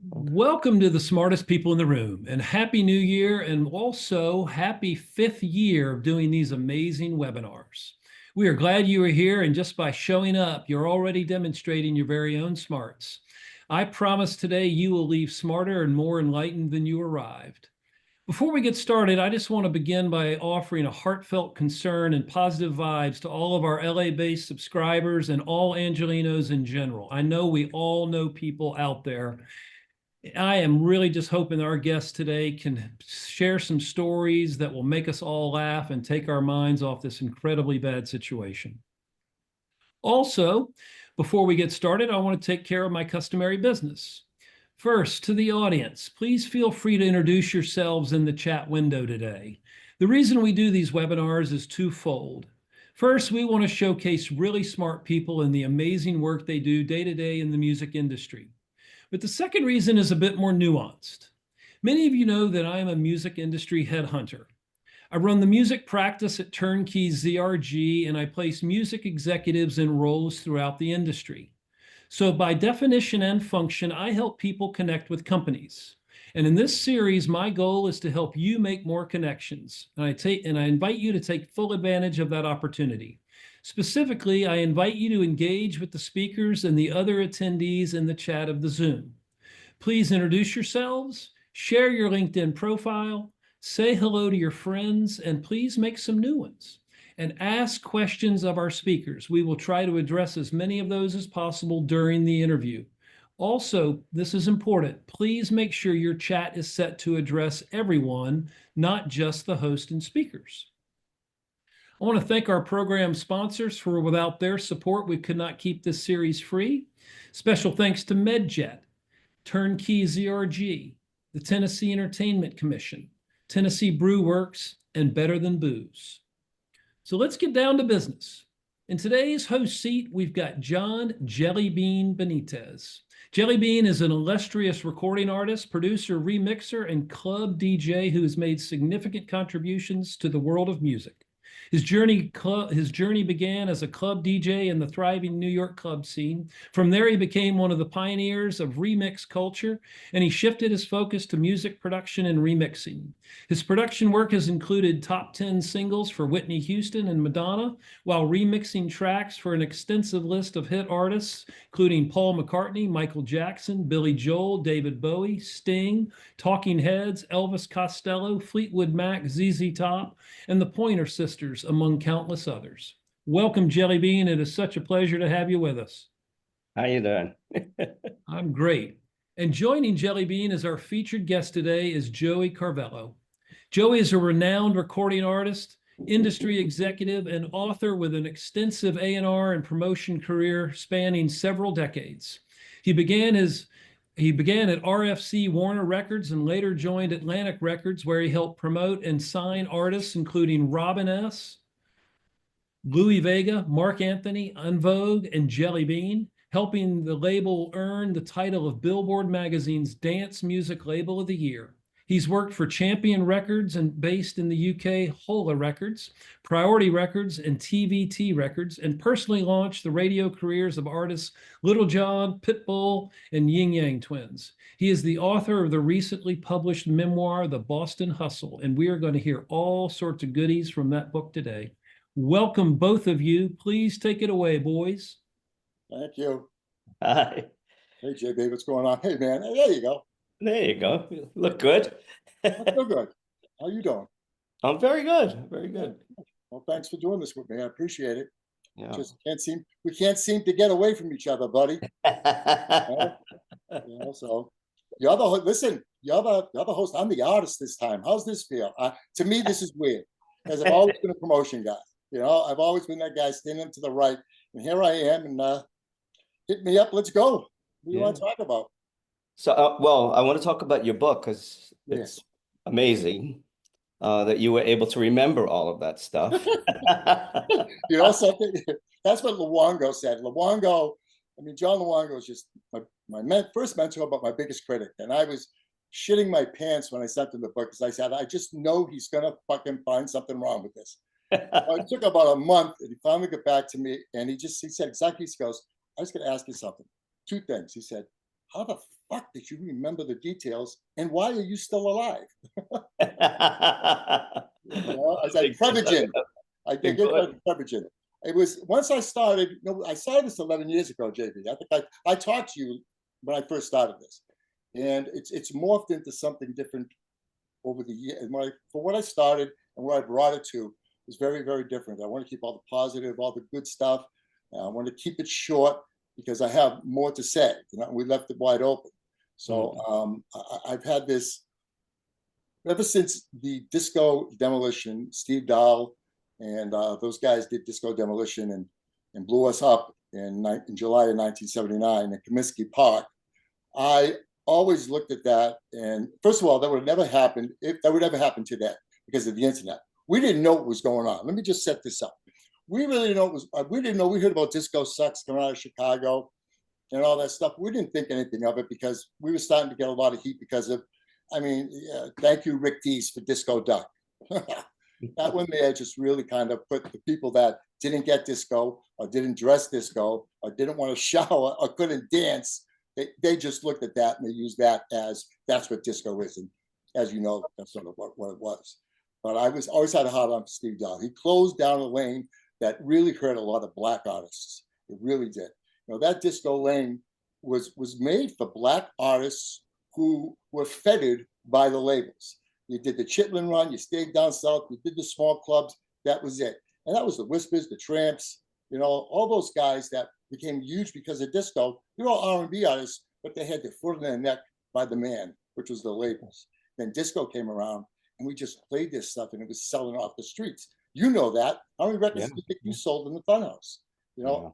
Welcome to the smartest people in the room, and Happy New Year, and also happy 5th year of doing these amazing webinars. We are glad you are here, and just by showing up, you're already demonstrating your very own smarts. I promise today you will leave smarter and more enlightened than you arrived. Before we get started, I just want to begin by offering a heartfelt concern and positive vibes to all of our LA-based subscribers and all Angelinos in general. I know we all know people out there. I am really just hoping our guests today can share some stories that will make us all laugh and take our minds off this incredibly bad situation. Also, before we get started, I want to take care of my customary business. First, to the audience, please feel free to introduce yourselves in the chat window today. The reason we do these webinars is twofold. First, we want to showcase really smart people and the amazing work they do day to day in the music industry. But the second reason is a bit more nuanced. Many of you know that I am a music industry headhunter. I run the music practice at Turnkey ZRG, and I place music executives in roles throughout the industry. So by definition and function, I help people connect with companies. And in this series, my goal is to help you make more connections. And I invite you to take full advantage of that opportunity. Specifically, I invite you to engage with the speakers and the other attendees in the chat of the Zoom. Please introduce yourselves, share your LinkedIn profile, say hello to your friends, and please make some new ones. And ask questions of our speakers. We will try to address as many of those as possible during the interview. Also, this is important. Please make sure your chat is set to address everyone, not just the host and speakers. I want to thank our program sponsors for without their support, we could not keep this series free. Special thanks to MedJet, Turnkey ZRG, the Tennessee Entertainment Commission, Tennessee Brew Works, and Better Than Booze. So let's get down to business. In today's host seat, we've got John Jellybean Benitez. Jellybean is an illustrious recording artist, producer, remixer, and club DJ who has made significant contributions to the world of music. His journey began as a club DJ in the thriving New York club scene. From there, he became one of the pioneers of remix culture, and he shifted his focus to music production and remixing. His production work has included top 10 singles for Whitney Houston and Madonna, while remixing tracks for an extensive list of hit artists, including Paul McCartney, Michael Jackson, Billy Joel, David Bowie, Sting, Talking Heads, Elvis Costello, Fleetwood Mac, ZZ Top, and the Pointer Sisters, among countless others. Welcome, Jellybean. It is such a pleasure to have you with us. How you doing? I'm great. And joining Jellybean as our featured guest today is Joey Carvello. Joey is a renowned recording artist, industry executive, and author with an extensive A&R and promotion career spanning several decades. He began at RFC Warner Records and later joined Atlantic Records, where he helped promote and sign artists including Robin S., Louis Vega, Mark Anthony, En Vogue, and Jellybean, helping the label earn the title of Billboard Magazine's Dance Music Label of the Year. He's worked for Champion Records and based in the UK, Hola Records, Priority Records, and TVT Records, and personally launched the radio careers of artists Little John, Pitbull, and Ying Yang Twins. He is the author of the recently published memoir, The Boston Hustle, and we are going to hear all sorts of goodies from that book today. Welcome, both of you. Please take it away, boys. Thank you. Hi. Hey, JB, what's going on? Hey, man. Hey, there you go. There you go. You look good. I feel good. How you doing? I'm very good. Very good. Well, thanks for doing this with me. I appreciate it. Yeah. Just we can't seem to get away from each other, buddy. So you're the host. I'm the artist this time. How's this feel? To me, this is weird because I've always been a promotion guy. I've always been that guy standing to the right, and here I am. And hit me up. Let's go. What do you want to talk about? So, well, I want to talk about your book because it's amazing that you were able to remember all of that stuff. Something? That's what Luongo said. John Luongo is just my first mentor, but my biggest critic. And I was shitting my pants when I sent him the book because I said, I just know he's going to fucking find something wrong with this. It took about a month, and he finally got back to me, and he said exactly, he goes, I was going to ask you something. Two things. He said, how the fuck that you remember the details, and why are you still alive? You know, I said, Prevagen. I did get Prevagen. It was once I started, I started this 11 years ago, JB. I think I talked to you when I first started this. And it's morphed into something different over the years. For what I started and where I brought it to is very, very different. I want to keep all the positive, all the good stuff. I want to keep it short because I have more to say. We left it wide open. So I've had this ever since the Disco Demolition. Steve Dahl and those guys did Disco Demolition and blew us up in July of 1979 in Comiskey Park. I always looked at that, and first of all, that would have never happened if that would ever happen today because of the internet. We didn't know what was going on. Let me just set this up. We really didn't know we didn't know. We heard about Disco Sucks coming out of Chicago and all that stuff. We didn't think anything of it because we were starting to get a lot of heat because of, thank you, Rick Dees, for Disco Duck. That one there just really kind of put the people that didn't get disco or didn't dress disco or didn't want to shower or couldn't dance. They just looked at that and they used that as that's what disco is. And as you know, that's sort of what it was. But I always had a hard on for Steve Dahl. He closed down a lane that really hurt a lot of black artists. It really did. That disco lane was made for black artists who were feted by the labels. You did the Chitlin run, you stayed down south, you did the small clubs, that was it. And that was the Whispers, the Tramps, all those guys that became huge because of disco. They were all R&B artists, but they had their foot in their neck by the man, which was the labels. Then disco came around and we just played this stuff and it was selling off the streets. You know that. How many records do you think you sold in the Funhouse?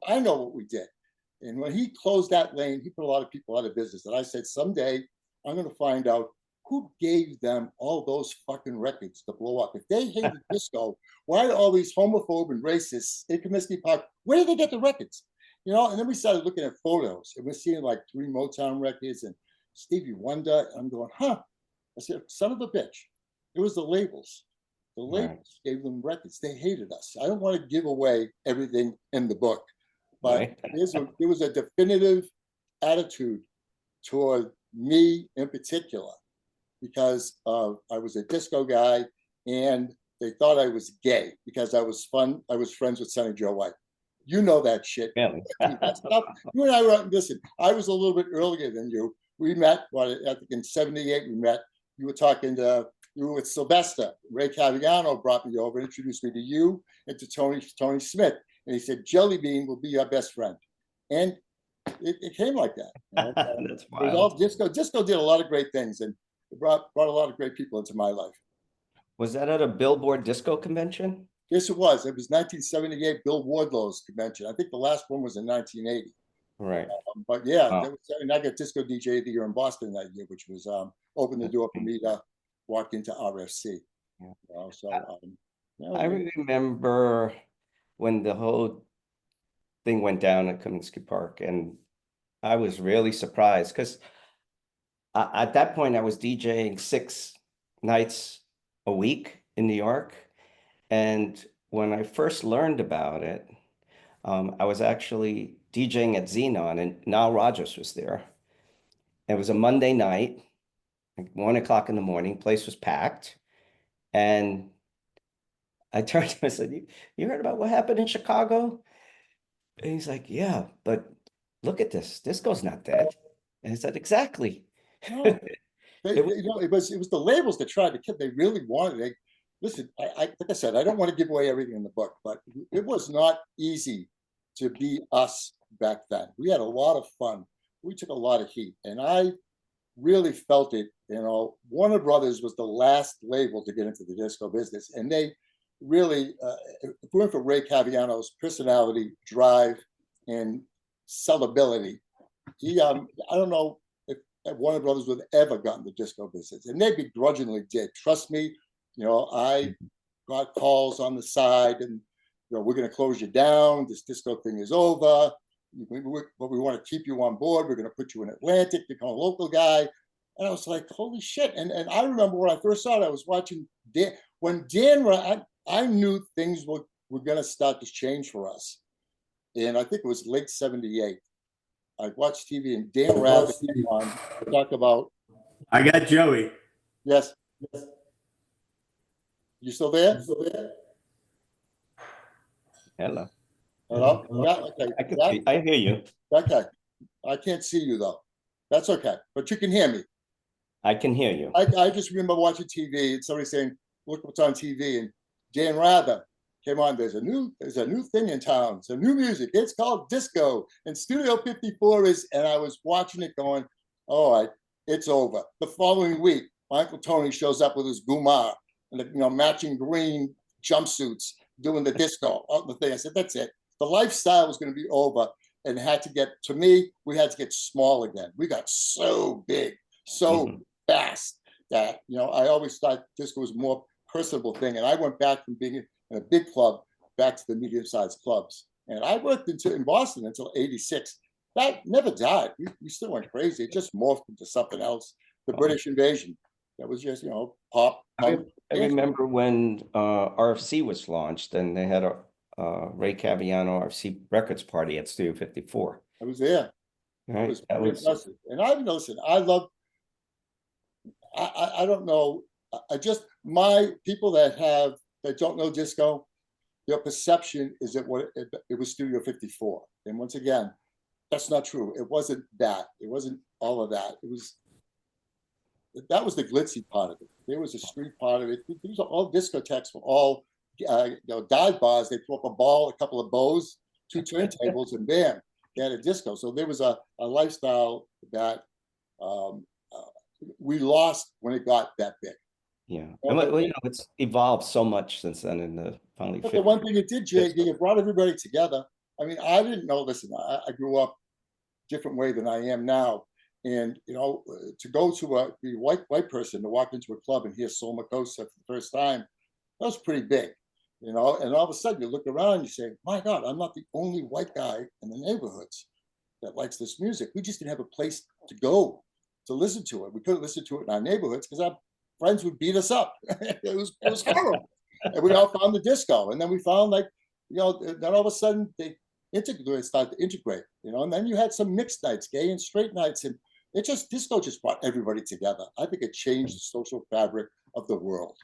I know what we did. And when he closed that lane, he put a lot of people out of business. And I said, someday I'm going to find out who gave them all those fucking records to blow up. If they hated disco, why are all these homophobe and racists in Comiskey Park, where did they get the records? And then we started looking at photos and we're seeing like 3 Motown records and Stevie Wonder. And I'm going, I said, son of a bitch. It was the labels. The labels gave them records. They hated us. I don't want to give away everything in the book, but there was a definitive attitude toward me in particular because I was a disco guy and they thought I was gay because I was friends with Sonny Joe White. You know that shit. Really? You and I were, listen, I was a little bit earlier than you. We met, I think in 78 we met. You were talking to, you were with Sylvester. Ray Caviano brought me over, introduced me to you and to Tony Smith. And he said, Jellybean will be your best friend. And it came like that. That's wild. It was all disco. Disco did a lot of great things and it brought a lot of great people into my life. Was that at a Billboard disco convention? Yes, it was. It was 1978 Bill Wardlow's convention. I think the last one was in 1980. Right. But yeah, and I got Disco DJ of the Year in Boston that year, which was opened the door for me to walk into RFC. I remember when the whole thing went down at Comiskey Park, and I was really surprised because at that point I was DJing 6 nights a week in New York. And when I first learned about it, I was actually DJing at Xenon and Nile Rodgers was there. It was a Monday night, like 1 o'clock in the morning, place was packed. And I turned to him and said, you heard about what happened in Chicago? And he's like, yeah, but look at this. Disco's not dead. And I said, exactly. No. It was the labels that tried to kill. They really wanted it. Listen, like I said, I don't want to give away everything in the book, but it was not easy to be us back then. We had a lot of fun. We took a lot of heat, and I really felt it. Warner Brothers was the last label to get into the disco business, and they really, if it weren't for Ray Caviano's personality, drive, and sellability, I don't know if Warner Brothers would have ever gotten the disco business, and they begrudgingly did. Trust me. I got calls on the side and, we're going to close you down. This disco thing is over. But we want to keep you on board. We're going to put you in Atlantic, become a local guy. And I was like, holy shit. And I remember when I first saw it, I was watching Dan. When Dan, I knew things were going to start to change for us. And I think it was late 78. I watched TV and Dan Rather came on to talk about, I got Joey. yes, you still there? Hello. Hello? Yeah, okay. I can Yeah, see, I hear you. okay. I can't see you though. That's okay, but you can hear me. I can hear you. I just remember watching TV and somebody saying, "Look what's on TV," and Dan Rather came on. There's a new thing in town. It's a new music. It's called disco, and Studio 54 is. And I was watching it, going, "All right, it's over." The following week, my Uncle Tony shows up with his gumar and the matching green jumpsuits, doing the disco on the thing. I said, "That's it. The lifestyle was going to be over." And had to get, to me, we had to get small again. We got so big, so fast that, I always thought disco was a more personable thing. And I went back from being in a big club back to the medium-sized clubs. And I worked in Boston until 86. That never died. We still went crazy. It just morphed into something else. The British invasion. That was just, pop. I remember when RFC was launched and they had a Ray Caviano RFC Records party at Studio 54. I was there. Right? It was impressive. And I listen, I love, I don't know, I just, my people that don't know disco, their perception is that it was Studio 54. And once again, that's not true. It wasn't that. It wasn't all of that. That was the glitzy part of it. There was a street part of it. These are all discotheques were all dive bars. They threw up a ball, a couple of bows, 2 turntables, and bam, they had a disco. So there was a lifestyle that we lost when it got that big. Yeah, and it's evolved so much since then. In the finally, but the one thing it did, JD, it brought everybody together. I mean, I didn't know. Listen, I grew up a different way than I am now. And to go to be a white person to walk into a club and hear Soul Makossa for the first time, that was pretty big, and all of a sudden you look around and you say, "My God, I'm not the only white guy in the neighborhoods that likes this music." We just didn't have a place to go to listen to it. We couldn't listen to it in our neighborhoods because our friends would beat us up. It was horrible. And we all found the disco, and then we found then all of a sudden they started to integrate, and then you had some mixed nights, gay and straight nights, and disco just brought everybody together. I think it changed the social fabric of the world.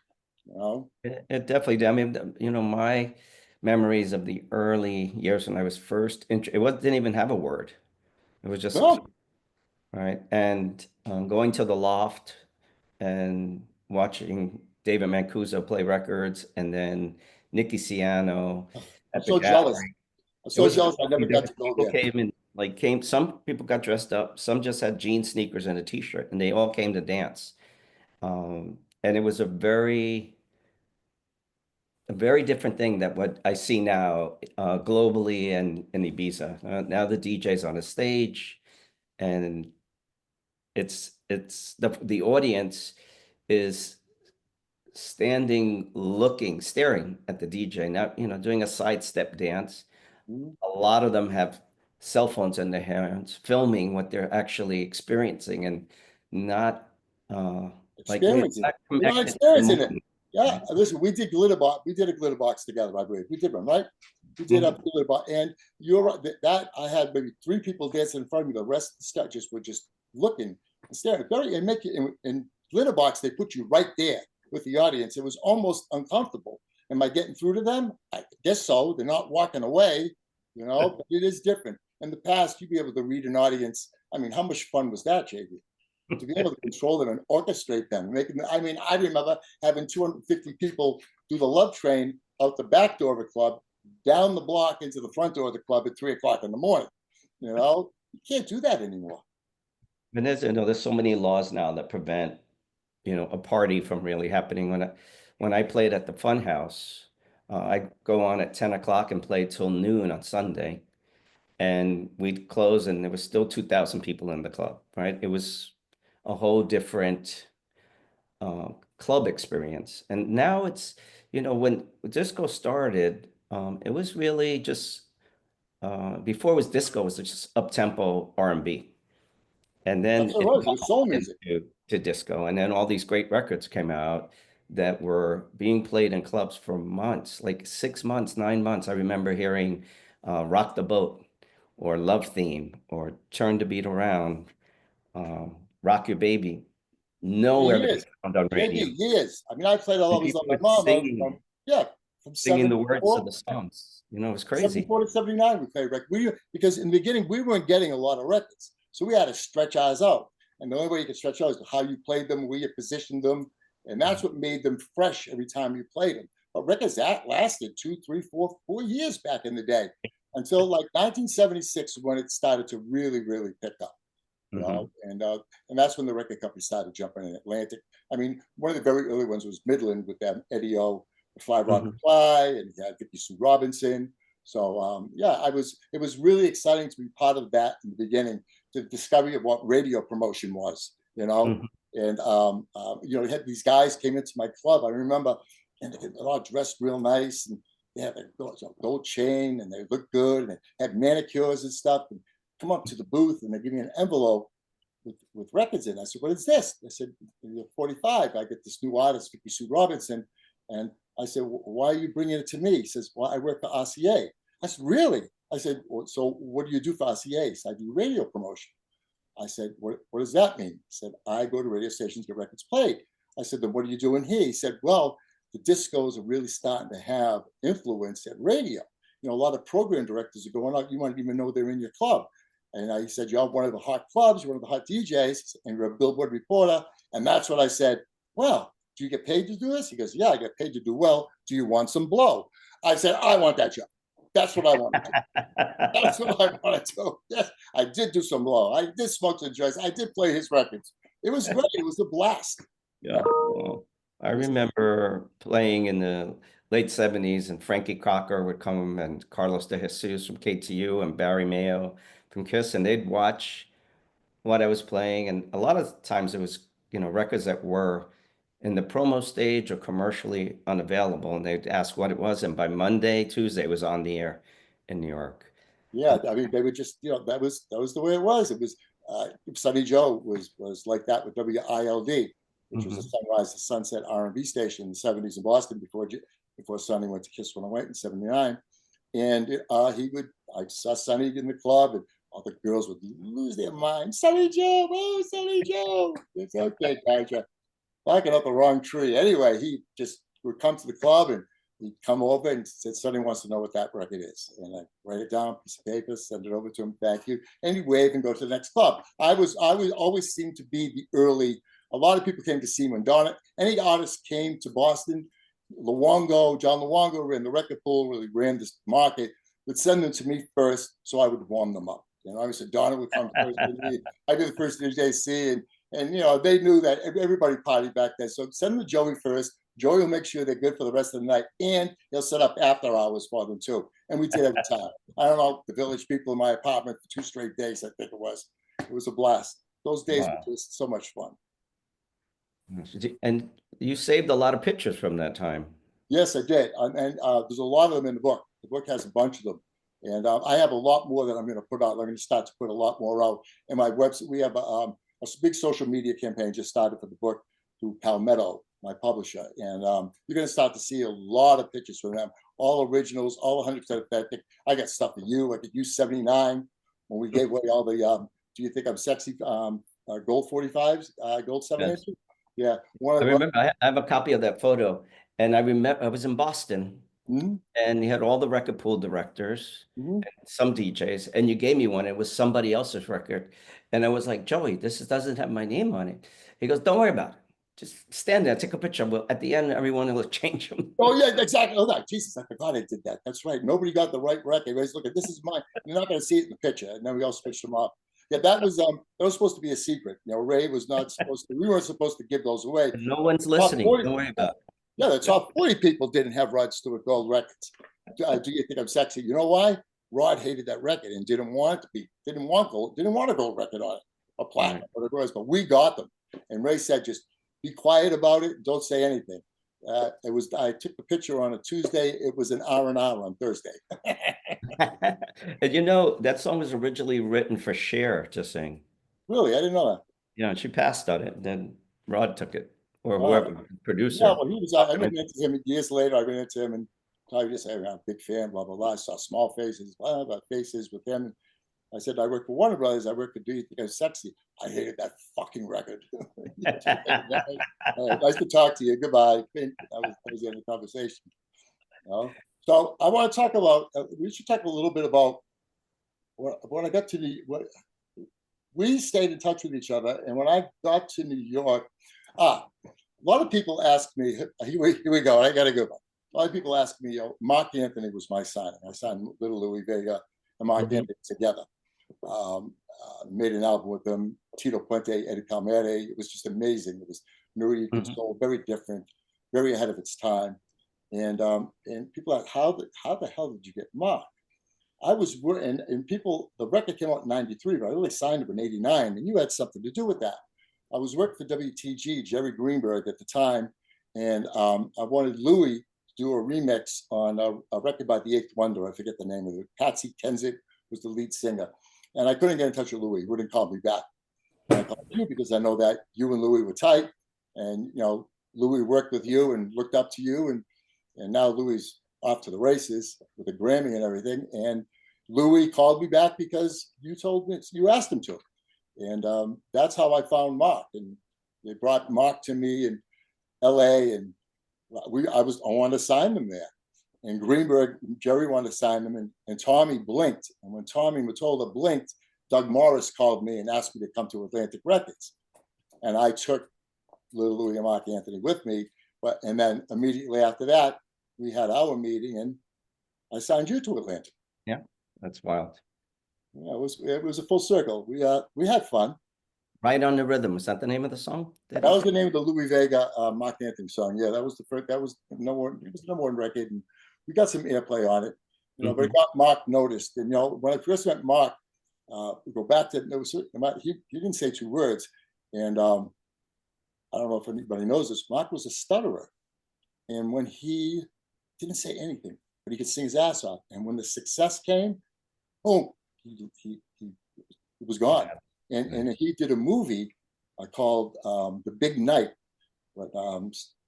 It definitely did. I mean, my memories of the early years when I was first, didn't even have a word. It was just right. And going to the loft and watching David Mancuso play records, and then Nicky Siano. I'm so jealous. I'm so jealous I never got to go there. Some people got dressed up, some just had jean sneakers and a t-shirt, and they all came to dance. And it was a very different thing than what I see now globally and in Ibiza. Now the DJ's on a stage, and it's the audience is standing, staring at the DJ, not doing a sidestep dance. A lot of them have cell phones in their hands, filming what they're actually experiencing, and not experiencing it. Yeah, listen, we did Glitterbox. We did a Glitterbox together, I believe. We did one, right? We did a Glitterbox, and you're right. That I had maybe 3 people dancing in front of me. The rest of the sketches were just looking and staring. In Glitterbox, they put you right there with the audience. It was almost uncomfortable. Am I getting through to them? I guess so. They're not walking away, but it is different. In the past, you'd be able to read an audience. I mean, how much fun was that, JB? To be able to control them and orchestrate them. I remember having 250 people do the Love Train out the back door of a club, down the block into the front door of the club at 3 o'clock in the morning. You can't do that anymore. And there's so many laws now that prevent a party from really happening. When I played at the Fun House, I go on at 10 o'clock and play till noon on Sunday, and we'd close and there was still 2,000 people in the club, right? It was a whole different club experience. And now it's, when disco started, it was really just, before it was disco, it was just up-tempo R&B. And then it was soul music to disco. And then all these great records came out that were being played in clubs for months, like 6 months, 9 months. I remember hearing Rock the Boat or Love Theme, or Turn the Beat Around, Rock Your Baby, nowhere to be Years, found on radio. JD, years. I mean, I played all And those on people my were mama singing, yeah, from singing the words of 74, the songs. You know, it was crazy. 74 to 79, we played records. Because in the beginning, we weren't getting a lot of records. So we had to stretch ours out. And the only way you could stretch out is how you played them, where you positioned them. And that's what made them fresh every time you played them. But records that lasted 2, 3, 4 years back in the day, until like 1976 when it started to really, really pick up. You know, and that's when the record company started jumping in Atlantic. I mean, one of the very early ones was Midland with them, Eddie O, Fly Rock Fly, and he had Vicky Sue Robinson. So yeah, it was really exciting to be part of that in the beginning, the discovery of what radio promotion was, you know. And you know, had these guys came into my club. I remember, and they're all dressed real nice, and they had a gold chain, and they looked good, and they had manicures and stuff. And come up to the booth, and they give me an envelope with records in. I said, "What is this?" They said, "You're 45. I get this new artist, Vicky Sue Robinson." And I said, "Why are you bringing it to me?" He says, "Well, I work for RCA." I said, "Really?" I said, well, "So what do you do for RCA?" He said, "I do radio promotion." I said, what does that mean?" He said, "I go to radio stations, get records played." I said, "Then what are you doing here?" He said, "Well, the discos are really starting to have influence at radio. You know, a lot of program directors are going out. You won't even know they're in your club." And he said, "You're one of the hot clubs, you're one of the hot DJs, and you're a Billboard reporter." And that's what I said, "Well, do you get paid to do this?" He goes, "Yeah, I get paid to do well. Do you want some blow?" I said, "I want that job. That's what I want to do. That's what I want to do." Yes, I did do some blow. I did smoke some joints. I did play his records. It was great. It was a blast. Yeah. Well, I remember playing in the late 70s, and Frankie Crocker would come, and Carlos De Jesus from KTU, and Barry Mayo from Kiss, and they'd watch what I was playing. And a lot of times it was, you know, records that were in the promo stage or commercially unavailable. And they'd ask what it was. And by Monday, Tuesday, it was on the air in New York. Yeah, I mean, they would just, you know, that was the way it was. It was Sonny Joe was like that with WILD, which was a sunrise to sunset R&B station in the 70s in Boston before Sonny went to Kiss 108 in 79. And I saw Sonny in the club, and all the girls would lose their mind. "Sonny Joe, oh, Sonny Joe." It's okay, guys, you're barking up the wrong tree. Anyway, he just would come to the club, and he'd come over and said, "Sonny wants to know what that record is." And I write it down, piece of paper, send it over to him, "Thank you." And he'd wave and go to the next club. I always seemed to be the early. A lot of people came to see me when any artist came to Boston. John Luongo ran the record pool, really ran this market, would send them to me first, so I would warm them up. You know, I said Donna would come first. I'd be the first DJ see, and you know, they knew that everybody partied back then. So send them to Joey first. Joey will make sure they're good for the rest of the night, and he'll set up after hours for them too. And we did every time. I don't know, the village people in my apartment for 2 straight days, I think it was. It was a blast. Those days were just so much fun. And you saved a lot of pictures from that time. Yes, I did. And there's a lot of them in the book. The book has a bunch of them. And I have a lot more that I'm going to put out. I'm going to start to put a lot more out. In my website, we have a big social media campaign just started for the book through Palmetto, my publisher. And you're going to start to see a lot of pictures from them, all originals, all 100% authentic. I got stuff for you. I could use 79 when we gave away all the "Do You Think I'm Sexy" gold 45s, gold 7 Yes. inches. Yeah. I remember I have a copy of that photo, and I remember I was in Boston, Mm-hmm. and you had all the record pool directors, and some DJs, and you gave me one. It was somebody else's record, and I was like, "Joey, this doesn't have my name on it." He goes, "Don't worry about it. Just stand there, take a picture. Well, at the end, everyone will change them." Oh yeah, exactly. Oh, no, Jesus, I forgot I did that. That's right. Nobody got the right record. Everybody's looking. This is mine. You're not going to see it in the picture. And then we all switched them up. Yeah, that was supposed to be a secret. You know, Ray was not supposed to. We weren't supposed to give those away. No one's listening. Don't worry about it. Yeah, the top 40 people didn't have Rod Stewart gold records. Do You Think I'm Sexy? You know why? Rod hated that record and didn't want it to be. Didn't want a gold record on it, a platinum, whatever it was. But we got them. And Ray said, "Just be quiet about it. Don't say anything." I took the picture on a Tuesday. It was an R&R on Thursday. And you know, that song was originally written for Cher to sing. Really? I didn't know that. Yeah, and she passed on it. Then Rod took it, or whoever, producer. Yeah, well, he was. I ran into him years later. I ran into him, and I just said, "I'm a big fan." Blah blah blah. I saw Small Faces, faces with him. I said, I work for Warner Brothers. I work for Do You Think I'm Sexy? I hated that fucking record. Nice to talk to you. Goodbye. That was the end of the conversation. You know? So I want to talk about, we should talk a little bit about when I got to we stayed in touch with each other. And when I got to New York, a lot of people ask me, here we go, I got to go. A lot of people ask me, Mark Anthony was my signing. I signed Little Louis Vega and Mark Anthony together. Made an album with them, Tito Puente, Eddie Palmieri. It was just amazing. It was Nuri Console, very different, very ahead of its time. And people ask, how the hell did you get Mark? I was, and people, the record came out in '93, but I really signed him in '89, and you had something to do with that. I was working for WTG, Jerry Greenberg at the time, and I wanted Louis to do a remix on a record by the Eighth Wonder. I forget the name of it. Patsy Kensit was the lead singer. And I couldn't get in touch with Louis. He wouldn't call me back. And I called you because I know that you and Louis were tight. And, Louis worked with you and looked up to you. And now Louis off to the races with a Grammy and everything. And Louis called me back because you asked him to. And that's how I found Mark. And they brought Mark to me in LA. And I wanted to sign them there. And Greenberg, Jerry wanted to sign them, and Tommy blinked. And when Tommy Mottola blinked, Doug Morris called me and asked me to come to Atlantic Records. And I took Little Louis and Mark Anthony with me. And then immediately after that, we had our meeting, and I signed you to Atlantic. Yeah, that's wild. Yeah, it was a full circle. We had fun. Right on the Rhythm. Was that the name of the song? That was the name of the Louis Vega Mark Anthony song. Yeah, that was the first. That was number one record, and we got some airplay on it. But it got Mark noticed. And when I first met Mark, we go back to he didn't say two words, and I don't know if anybody knows this. Mark was a stutterer, and when he didn't say anything, but he could sing his ass off. And when the success came, boom, he was gone. And he did a movie called The Big Night, but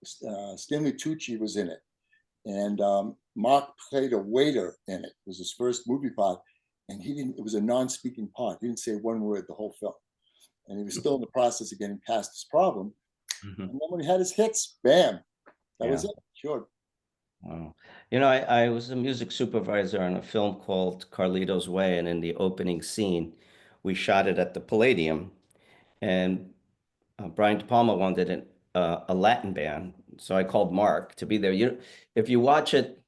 Stanley Tucci was in it. And Mark played a waiter in it. It was his first movie part. And it was a non-speaking part. He didn't say one word the whole film. And he was still in the process of getting past this problem. And then when he had his hits, bam, that was it. Sure. Wow. I was a music supervisor on a film called Carlito's Way. And in the opening scene, we shot it at the Palladium. And Brian De Palma wanted a Latin band. So I called Mark to be there. If you watch it,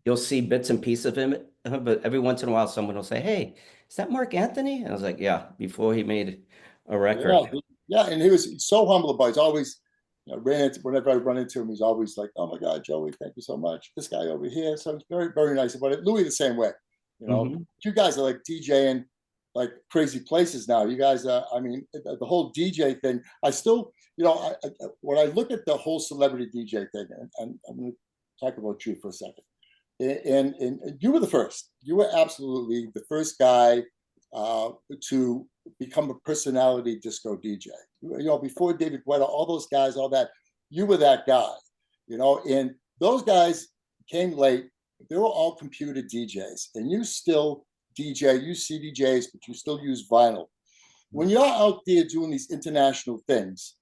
you'll see bits and pieces of him, but every once in a while, someone will say, "Hey, is that Mark Anthony?" And I was like, "Yeah," before he made a record. Yeah, and he was so humble about it. He's always, whenever I run into him, he's always like, "Oh my God, Joey, thank you so much. This guy over here." So it's very, very nice about it. Louis the same way. You guys are like DJing like crazy places now. You guys, the whole DJ thing. I still, when I look at the whole celebrity DJ thing, and I'm going to talk about you for a second. And you were the first. You were absolutely the first guy to become a personality disco DJ. Before David Guetta, all those guys, all that, you were that guy. And those guys came late. They were all computer DJs, and you still DJ, you CDJs, but you still use vinyl. When you're out there doing these international things,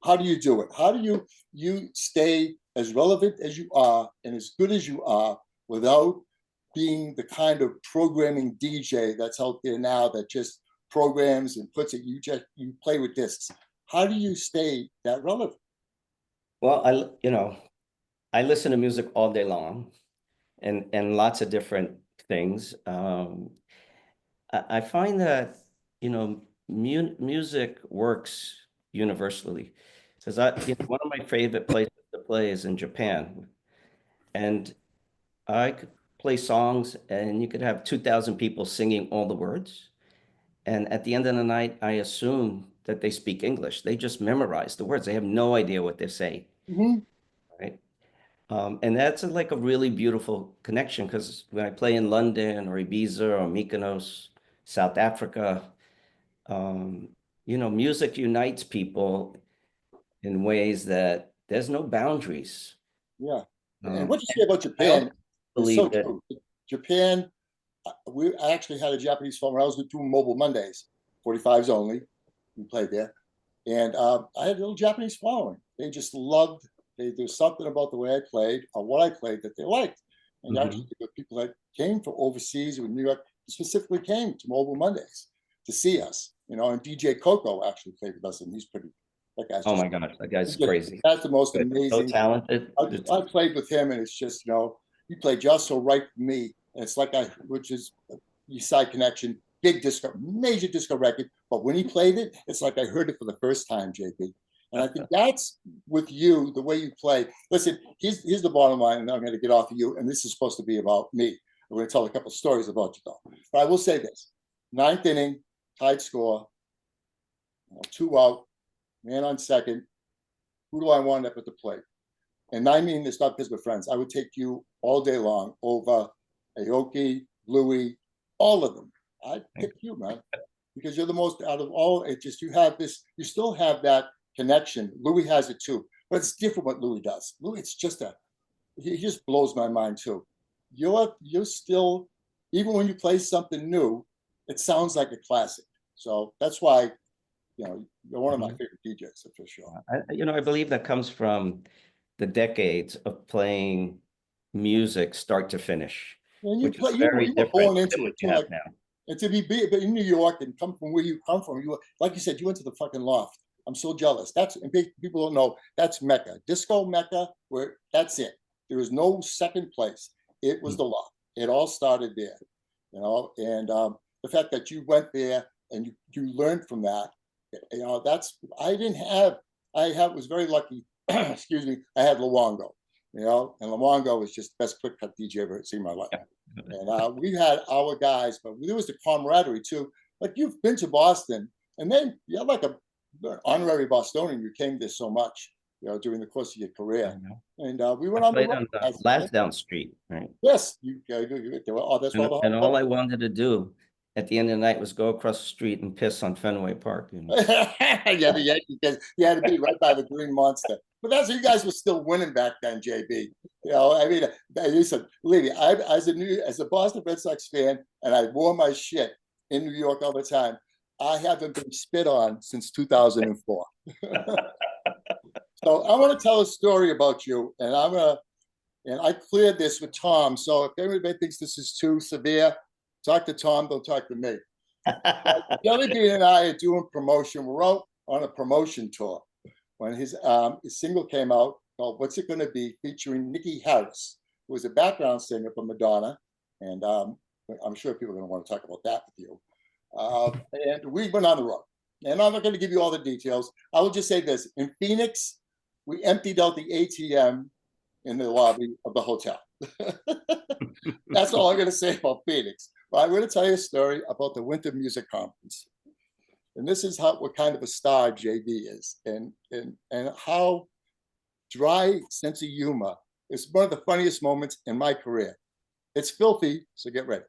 how do you do it? How do you stay as relevant as you are and as good as you are without being the kind of programming DJ that's out there now that just programs and puts it, you play with discs. How do you stay that relevant? Well, I listen to music all day long and lots of different things. I find that, music works universally. Because one of my favorite places to play is in Japan. And I could play songs and you could have 2,000 people singing all the words. And at the end of the night, I assume that they speak English. They just memorize the words. They have no idea what they're saying. Right? And that's like a really beautiful connection because when I play in London or Ibiza or Mykonos, South Africa, music unites people in ways that there's no boundaries. Yeah. And what you say about Japan is so true. Japan, I actually had a Japanese phone when I was doing Mobile Mondays, 45s only. We played there. And I had a little Japanese following. They just loved, there's something about the way I played or what I played that they liked. And actually, the people that came from overseas in New York specifically came to Mobile Mondays to see us. You know, and DJ Coco actually played with us, and he's pretty. That guy's Oh just, my gosh, that guy's crazy. that's the most So amazing. talented. I played with him, and it's just, you know, he played just so right for me. And it's like which is East Side Connection, big disco, major disco record. But when he played it, it's like I heard it for the first time, JP. And I think that's with you, the way you play. Listen, here's the bottom line, and I'm going to get off of you. And this is supposed to be about me. I'm going to tell a couple of stories about you, though. But I will say this: 9th inning, tied score, 2 out, man on second. Who do I wind up at the plate? And I mean this not because we're friends. I would take you all day long over Aoki, Louie, all of them. I'd pick you, man, because you're the most out of all. It just, you have this, you still have that connection. Louis has it too, but it's different what Louis does. Louis, it's just he just blows my mind too. You're still, even when you play something new, it sounds like a classic. So that's why, you know, you're one of my favorite DJs for sure. I believe that comes from the decades of playing music start to finish, And which is very you were different born than into what it you too. have Like, now. and to be big in New York and come from where you come from, you were, like you said, you went to the fucking loft. I'm so jealous. That's, and people don't know, that's Mecca, disco Mecca, where that's it. There is no second place. It was the loft. It all started there, you know. And the fact that you went there and you learned from that, you know, that's, I was very lucky. Excuse me. I had Luongo, you know, and Luongo was just the best quick cut DJ I've ever seen in my life. And we had our guys, but there was the camaraderie too. Like, you've been to Boston, and then you're like an honorary Bostonian. You came there so much, you know, during the course of your career. And we went on the road. Lansdowne Street, right? Yes, that's and all I wanted to do at the end of the night was go across the street and piss on Fenway Park. You know? Yeah, because you had to be right by the Green Monster. But that's, you guys were still winning back then, JB. You know, I mean, listen, believe me, as a Boston Red Sox fan, and I wore my shit in New York all the time, I haven't been spit on since 2004. So I want to tell a story about you, and I cleared this with Tom. So if anybody thinks this is too severe, talk to Tom, don't talk to me. Jellybean and I are doing promotion. We're out on a promotion tour when his single came out called "What's It Gonna Be," featuring Nikki Harris, who was a background singer for Madonna. And I'm sure people are going to want to talk about that with you. And we went on the road. And I'm not going to give you all the details. I will just say this: in Phoenix, we emptied out the ATM in the lobby of the hotel. That's all I'm going to say about Phoenix. But I'm going to tell you a story about the Winter Music Conference. And this is what kind of a star JB is, and how dry sense of humor is one of the funniest moments in my career. It's filthy, so get ready.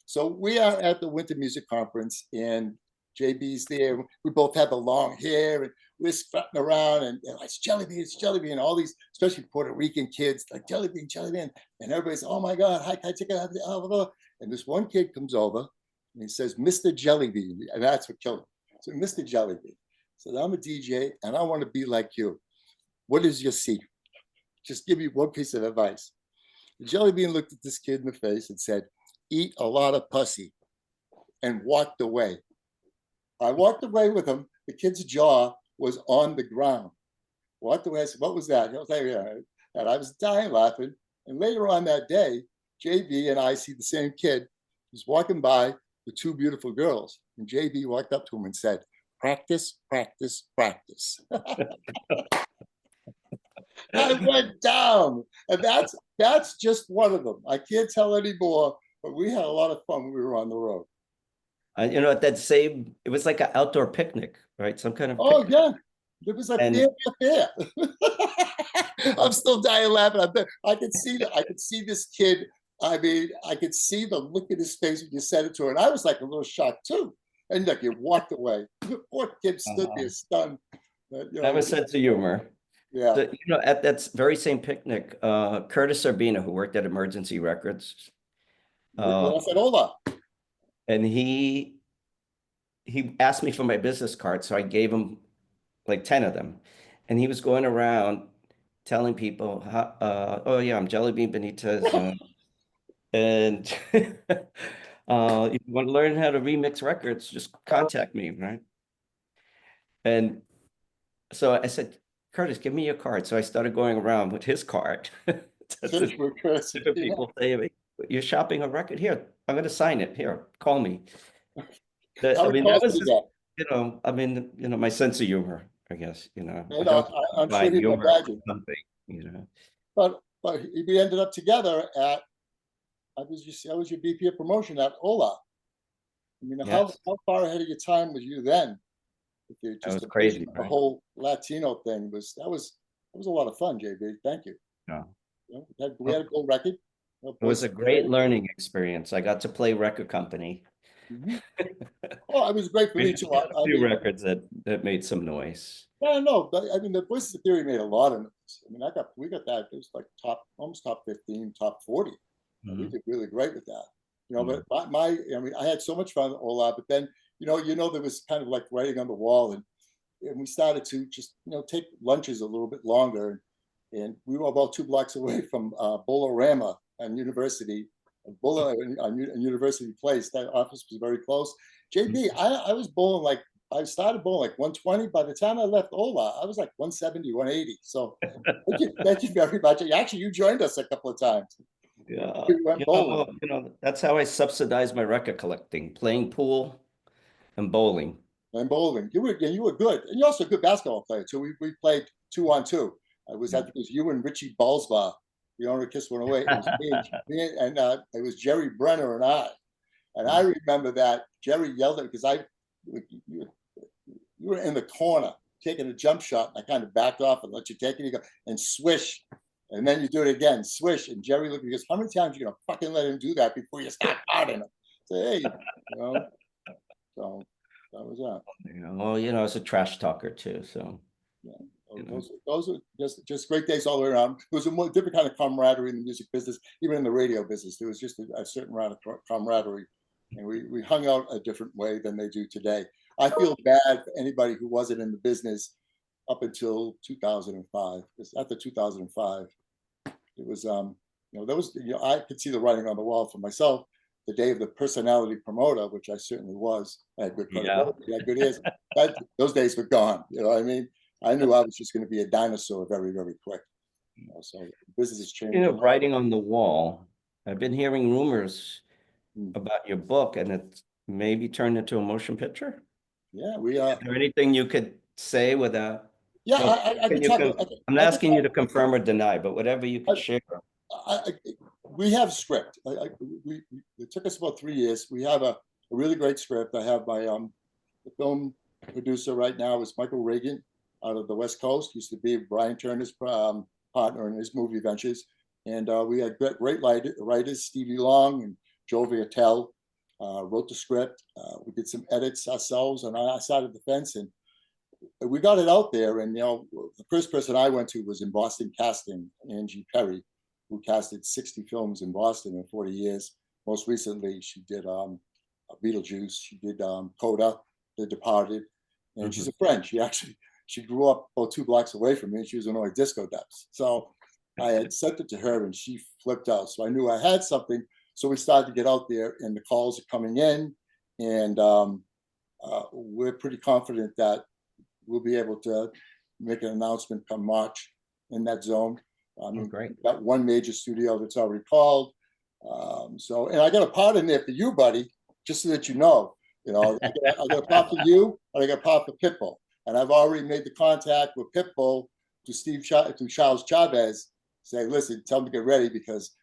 So we are at the Winter Music Conference, and JB's there. We both have the long hair, and we're strutting around, and it's Jellybean, and all these, especially Puerto Rican kids, like Jellybean, and everybody's, oh my God, hi, can I take it? And this one kid comes over, and he says, Mr. Jellybean, and that's what killed him. So Mr. Jellybean says, I'm a DJ, and I want to be like you. What is your secret? Just give me one piece of advice. Jellybean looked at this kid in the face and said, eat a lot of pussy, and walked away. I walked away with him. The kid's jaw was on the ground. Walked away. I said, what was that? He was like, yeah. And I was dying laughing. And later on that day, JB and I see the same kid. He's walking by with 2 beautiful girls. And JB walked up to him and said, practice, practice, practice. I went down. And that's just one of them. I can't tell any more, but we had a lot of fun when we were on the road. It was like an outdoor picnic, right? Some kind of picnic. Yeah. It was a family affair. I'm still dying laughing. I could see this kid. I mean, I could see the look in his face when you said it to her. And I was like a little shocked too. And like, you walked away. The poor kid stood there stunned. That was sense of humor. Yeah. So, at that very same picnic, Curtis Urbina, who worked at Emergency Records, Uh, I said, hola. and he asked me for my business card, so I gave him like 10 of them. And he was going around telling people, oh yeah, I'm Jellybean Benitez. And if you want to learn how to remix records, just contact me, right? And so I said, Curtis, give me your card. So I started going around with his card. Since we're cursing, Different people say, you're shopping a record here. I'm going to sign it. Here, call me. How I many mean, that calls was did he just, get? I mean, my sense of humor, I guess, I And don't I'm sure find he can humor or imagine. something. But we ended up together at, I was your VP of promotion at Ola. I mean, how Yes, far ahead of your time was you then? If you that just was the vision crazy, of the right? whole Latino thing was a lot of fun, JB. Thank you. Yeah. We had a gold record. It was a great learning experience. I got to play record company. Mhm. Oh, it was great for We me had too. a I few mean, records that made some noise. yeah, no, but I mean, the Voices of Theory made a lot of noise. I mean, we got that. It was like almost top 15, top 40. We Mhm. did really great with that. Yeah. But I mean, I had so much fun with Ola. But then, there was kind of like writing on the wall, and we started to just take lunches a little bit longer, and we were about 2 blocks away from Bolorama and University, Bulla and University Place. That office was very close. JB, I was bowling like I started bowling like 120. By the time I left Ola, I was like 170, 180. So thank you very much. Actually, you joined us a couple of times. Yeah, We went bowling that's how I subsidized my record collecting, playing pool and bowling. and bowling. You were good, and you're also a good basketball player too. We played 2-on-2. I think it was you and Richie Balsbaugh, the owner of Kiss 108. It was and it was Jerry Brenner and I. And I remember that Jerry yelled at me because you were in the corner taking a jump shot, and I kind of backed off and let you take it. You go and swish, and then you do it again, swish. And Jerry looked at me and goes, "How many times are you gonna fucking let him do that before you start pounding him?" Say, hey, so that was that. It's a trash talker too. So, Yeah. you know, Those are just great days all the way around. It was a more different kind of camaraderie in the music business, even in the radio business. There was just a certain amount of camaraderie, and we hung out a different way than they do today. I feel bad for anybody who wasn't in the business up until 2005. Because after 2005, it was there was I could see the writing on the wall for myself. The day of the personality promoter, which I certainly was, I had good credibility, I had good ears. Those days were gone. You know what I mean? I knew I was just going to be a dinosaur very, very quick. So business has changed a lot. writing on the wall. I've been hearing rumors Mm. about your book, and it's maybe turned into a motion picture. Yeah, Is there anything you could say without? yeah, Well, I can can you talk. I'm not asking you to confirm or deny, but whatever you could share. We have script. It took us about 3 years. We have a really great script. I have my the film producer right now is Michael Reagan out of the West Coast. Used to be Brian Turner's partner in his movie ventures. And we had great writers, Stevie Long and Joe Vitale wrote the script. We did some edits ourselves on our side of the fence, and we got it out there. And the first person I went to was in Boston casting, Angie Perry, who casted 60 films in Boston in 40 years. Most recently, she did Beetlejuice. She did Coda, The Departed, and she's a friend. She grew up about 2 blocks away from me, and she was in all my disco depths. So I had sent it to her, and she flipped out. So I knew I had something. So we started to get out there, and the calls are coming in, and we're pretty confident that we'll be able to make an announcement come March in that zone. I mean, Great. we've got one major studio that's already called. And I got a part in there for you, buddy, just so that you know. I got a part for you, and I got a part for Pitbull. And I've already made the contact with Pitbull to Charles Chavez, say, listen, tell him to get ready because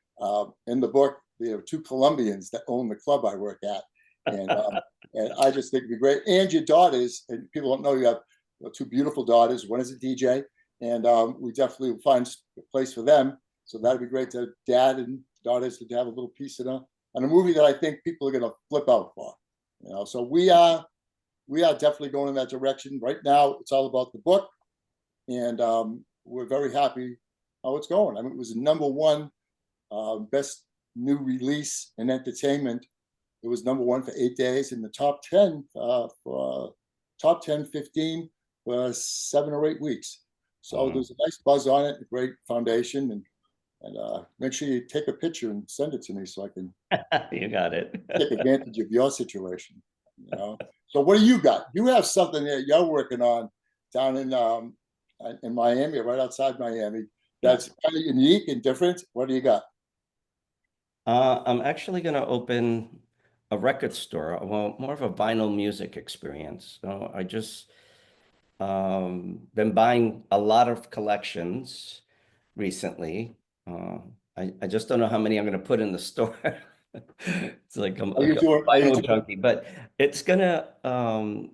in the book, there are 2 Colombians that own the club I work at. And I just think it'd be great. And your daughters, and people don't know you have 2 beautiful daughters. One is a DJ, and we definitely will find a place for them. So that'd be great to dad and daughters to have a little piece in a movie that I think people are going to flip out for. So we are definitely going in that direction. Right now, it's all about the book, and we're very happy how it's going. I mean, it was the #1 best new release in entertainment. It was #1 for 8 days in the top 10 top 10, 15 for 7 or 8 weeks. So there's a nice buzz on it, a great foundation, and make sure you take a picture and send it to me so I can You got it. take advantage of your situation. You know. So what do you got? You have something that you're working on down in Miami, right outside Miami. That's kind of unique and different. What do you got? I'm actually going to open a record store. Well, more of a vinyl music experience. So I just been buying a lot of collections recently. I just don't know how many I'm going to put in the store. It's like I'm Are you a doing? vinyl junkie, but it's gonna, I'm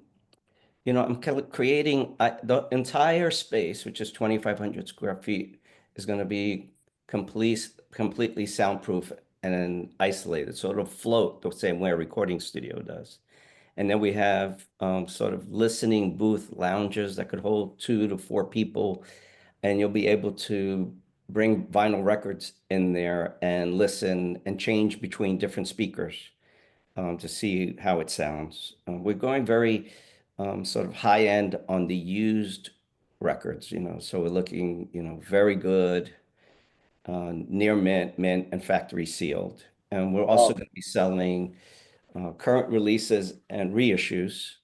creating the entire space, which is 2,500 square feet, is going to be completely soundproof and isolated, so it'll float the same way a recording studio does. And then we have sort of listening booth lounges that could hold 2 to 4 people, and you'll be able to bring vinyl records in there and listen and change between different speakers to see how it sounds. We're going very sort of high end on the used records, so we're looking, very good, near mint and factory sealed. And we're also going to be selling current releases and reissues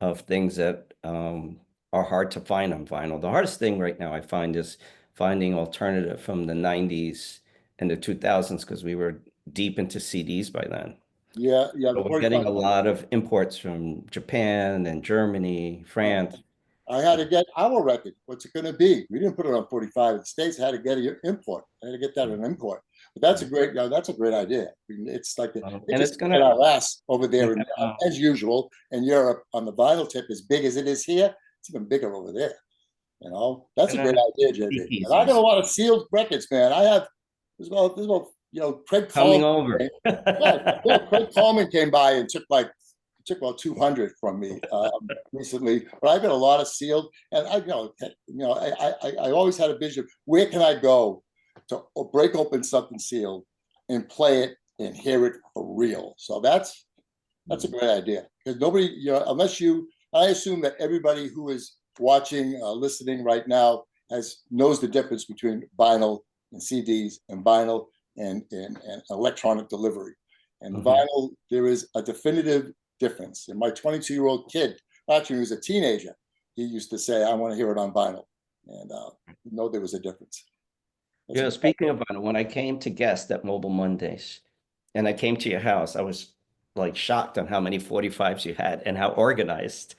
of things that are hard to find on vinyl. The hardest thing right now I find is finding alternative from the 90s and the 2000s, because we were deep into CDs by then. Yeah. So we're getting a lot of imports from Japan and Germany, France. I had to get our record. What's it going to be? We didn't put it on 45 in the States. I had to get an import. I had to get that an import. But that's a great idea. I mean, it's like And just it's gonna get our ass over there, as usual, in Europe on the vinyl tip, as big as it is here. It's even bigger over there. That's a great idea, JB. And I got a lot of sealed records, man. I have there's about Craig coming Coleman. over. Yeah, Craig Coleman came by and took about 200 from me recently, but I've got a lot of sealed, and I always had a vision. Where can I go to break open something sealed and play it and hear it for real? So that's a great idea, because nobody, I assume that everybody who is watching, listening right now knows the difference between vinyl and CDs and vinyl and electronic delivery. And vinyl, there is a definitive difference. And my 22-year-old kid, actually, he was a teenager, he used to say, I want to hear it on vinyl. And there was a difference. Speaking of vinyl, when I came to guest at Mobile Mondays and I came to your house, I was like shocked on how many 45s you had and how organized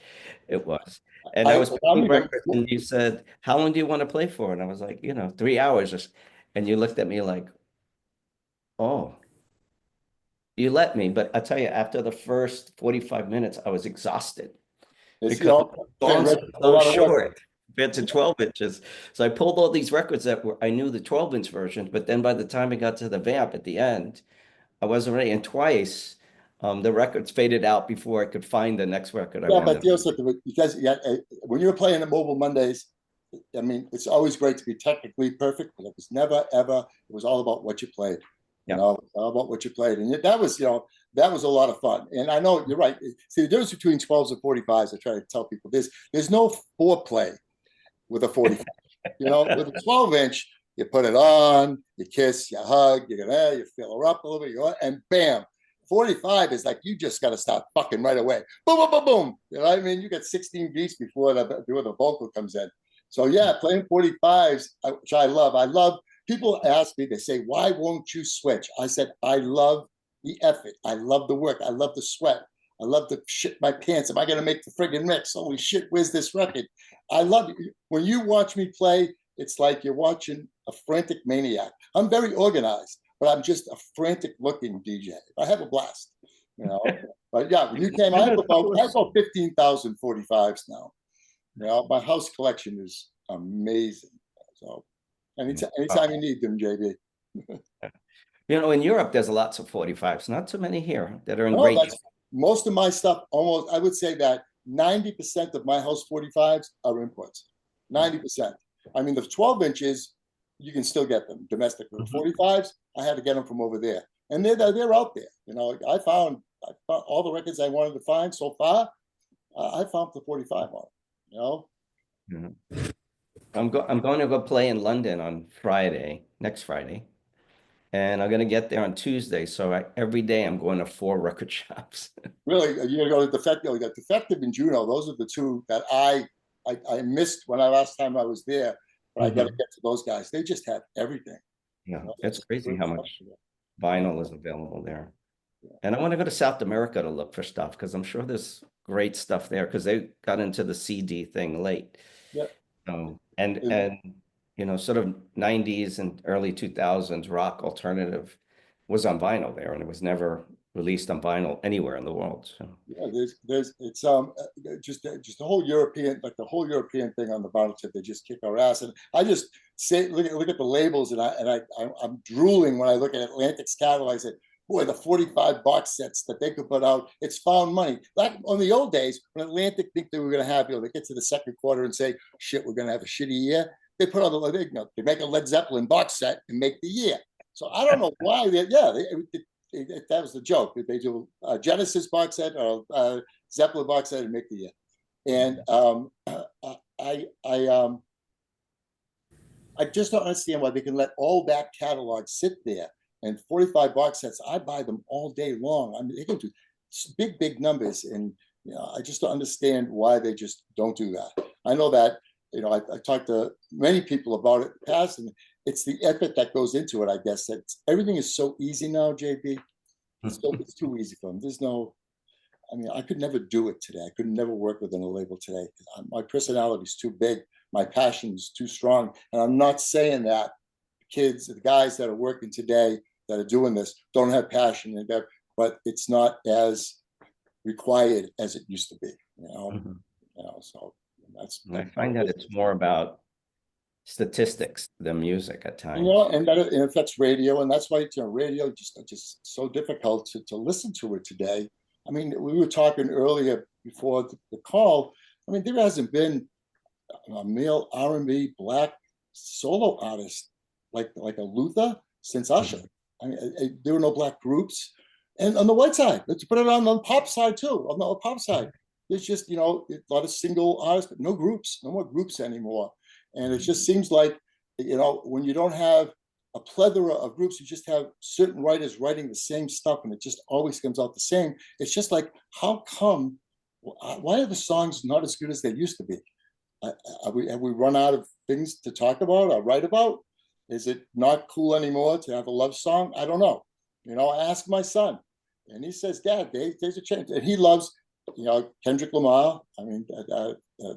it was. And I was playing records, and you said, how long do you want to play for? And I was like, 3 hours. And you looked at me like, oh, you let me. But I tell you, after the first 45 minutes, I was exhausted because songs were so short compared to 12 inches. So I pulled all these records I knew the 12-inch version, but then by the time I got to the vamp at the end, I wasn't ready. And twice, the records faded out before I could find the next record I wanted. Because when you were playing at Mobile Mondays, I mean, it's always great to be technically perfect, but it was never, ever, it was all about what you played. All about what you played. And that was a lot of fun. And I know you're right. See, the difference between 12s and 45s, I try to tell people, there's no foreplay with a 45. With a 12-inch, you put it on, you kiss, you hug, you fill her up a little bit, and bam. 45 is like, you just got to start fucking right away. Boom, boom, boom, boom. You know what I mean? You get 16 beats before the vocal comes in. So yeah, playing 45s, which I love. People ask me, they say, why won't you switch? I said, I love the effort. I love the work. I love the sweat. I love to shit my pants. Am I going to make the friggin' mix? Holy shit, where's this record? I love it. When you watch me play, it's like you're watching a frantic maniac. I'm very organized, but I'm just a frantic looking DJ. I have a blast, But yeah, when you came, I have about 15,000 45s now. My house collection is amazing. So anytime you need them, JB. In Europe, there's lots of 45s, not too many here that are in great. Most of my stuff, I would say that 90% of my house 45s are imports. 90%. I mean, the 12 inches, you can still get them domestically. 45s, I had to get them from over there. and they're out there. You know, I found all the records I wanted to find so far. I found the 45 on. You know. Mhm. I'm going to go play in London on Friday, next Friday, and I'm going to get there on Tuesday. So every day I'm going to 4 record shops. Really, you're going to go to Defective. You got Defective and Juno. Those are the two that I missed when I last time I was there. But I got to get to those guys. They just have everything. Yeah, You know, it's crazy how much yeah. vinyl is available there. And I want to go to South America to look for stuff because I'm sure there's great stuff there because they got into the CD thing late. Yeah. And you know, sort of 90s and early 2000s rock alternative was on vinyl there, and it was never released on vinyl anywhere in the world. So Yeah, there's it's just the whole European, like the whole European thing on the bottle tip. They just kick our ass, and I just say look at the labels, and I'm drooling when I look at Atlantic's catalog. I said, boy, the 45 box sets that they could put out, it's found money. Like on the old days when Atlantic think they were going to have, you know, they get to the second quarter and say, shit, we're going to have a shitty year. They put out they make a Led Zeppelin box set and make the year. So I don't know why that was the joke. They do a Genesis box set or Zeppelin box set and make the year. And I just don't understand why they can let all that catalog sit there. And 45 box sets, I buy them all day long. I mean, they can do big numbers, and you know, I just don't understand why they just don't do that. I know that, you know, I talked to many people about it in the past, and it's the effort that goes into it. I guess that everything is so easy now, JB. It's too easy for them. There's no, I mean, I could never do it today. I could never work within a label today. My personality is too big. My passion is too strong. And I'm not saying that the guys that are working today that are doing this don't have passion, but it's not as required as it used to be. You know, so that's. I find that it's more about statistics than music at times. You know, and that it affects radio, and that's why, you know, radio just so difficult to listen to it today. I mean, we were talking earlier before the call. I mean, there hasn't been a male R&B black solo artist like a Luther since Usher. I mean, there were no black groups, and on the white side, let's put it on the pop side too. On the pop side, there's just, you know, a lot of single artists, but no groups, no more groups anymore. And it just seems like, you know, when you don't have a plethora of groups, you just have certain writers writing the same stuff, and it just always comes out the same. It's just like, how come? Why are the songs not as good as they used to be? Have we run out of things to talk about or write about? Is it not cool anymore to have a love song? I don't know. You know, I ask my son, and he says, "Dad, there's a change," and he loves, you know, Kendrick Lamar. I mean,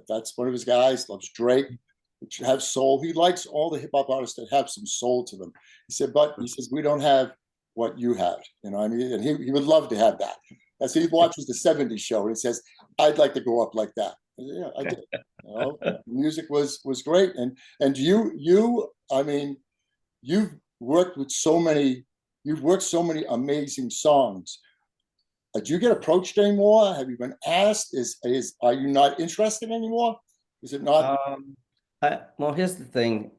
that's one of his guys. Loves Drake, which have soul. He likes all the hip hop artists that have some soul to them. He said, but he says, we don't have what you have. You know, I mean, and he would love to have that. As he watches the '70s show, and he says, I'd like to go up like that. Yeah, I did. You know, music was great, and you, I mean, you've worked so many amazing songs. Do you get approached anymore? Have you been asked? Are you not interested anymore? Is it not? Well, here's the thing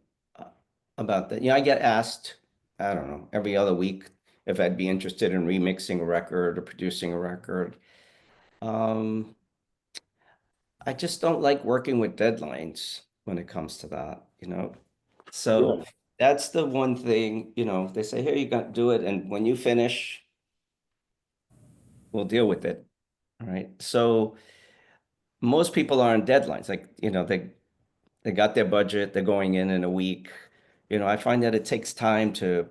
about that. You know, I get asked, I don't know, every other week if I'd be interested in remixing a record or producing a record. I just don't like working with deadlines when it comes to that, you know. So that's the one thing, you know, they say, here, you got to do it. And when you finish, we'll deal with it. All right. So most people are on deadlines. Like, you know, they got their budget, they're going in a week. You know, I find that it takes time to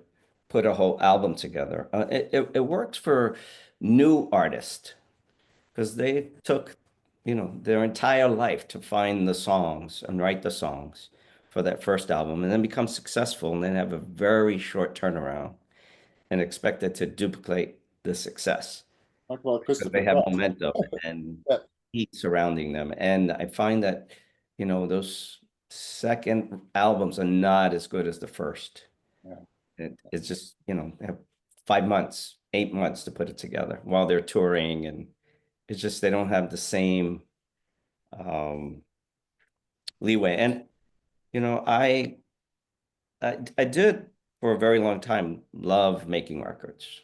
put a whole album together. It works for new artists because they took, you know, their entire life to find the songs and write the songs for that first album and then become successful and then have a very short turnaround and expect it to duplicate the success Talk about because they Christopher have Cross. momentum and Yeah. heat surrounding them. And I find that, you know, those second albums are not as good as the first. Yeah. It's just, you know, they have 5 months, 8 months to put it together while they're touring. And it's just, they don't have the same leeway. And, you know, I did for a very long time love making records.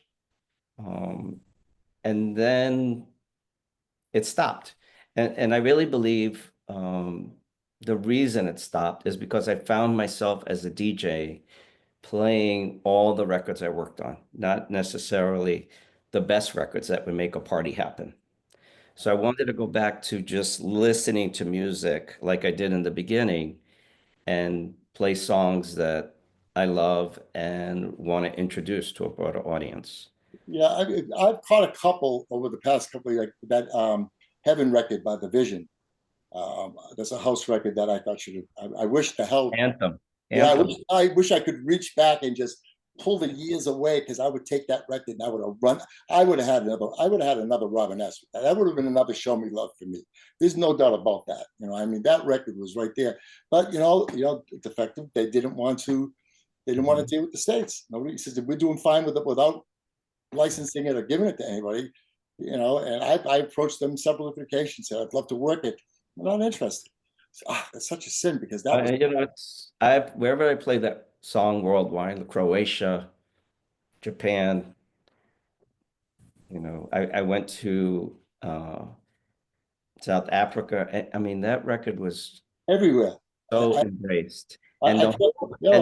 And then it stopped. And I really believe the reason it stopped is because I found myself as a DJ playing all the records I worked on, not necessarily the best records that would make a party happen. So I wanted to go back to just listening to music like I did in the beginning and play songs that I love and want to introduce to a broader audience. Yeah, I've caught a couple over the past couple of like that Heaven record by The Vision. That's a house record that I thought should have. I wish the hell. Anthem. Yeah, Anthem. I wish I could reach back and just pull the years away because I would take that record and I would have run. I would have had another. I would have had another Robin S. With that. That would have been another Show Me Love for me. There's no doubt about that. You know, I mean, that record was right there. But defective. They didn't want to. They didn't want to deal with the states. Nobody says we're doing fine with it without licensing it or giving it to anybody. You know, and I approached them several occasions. Said I'd love to work it. I'm not interested. That's such a sin because that was. Wherever I play that song worldwide, Croatia, Japan, I went to South Africa. I mean, that record was Everywhere. so embraced. And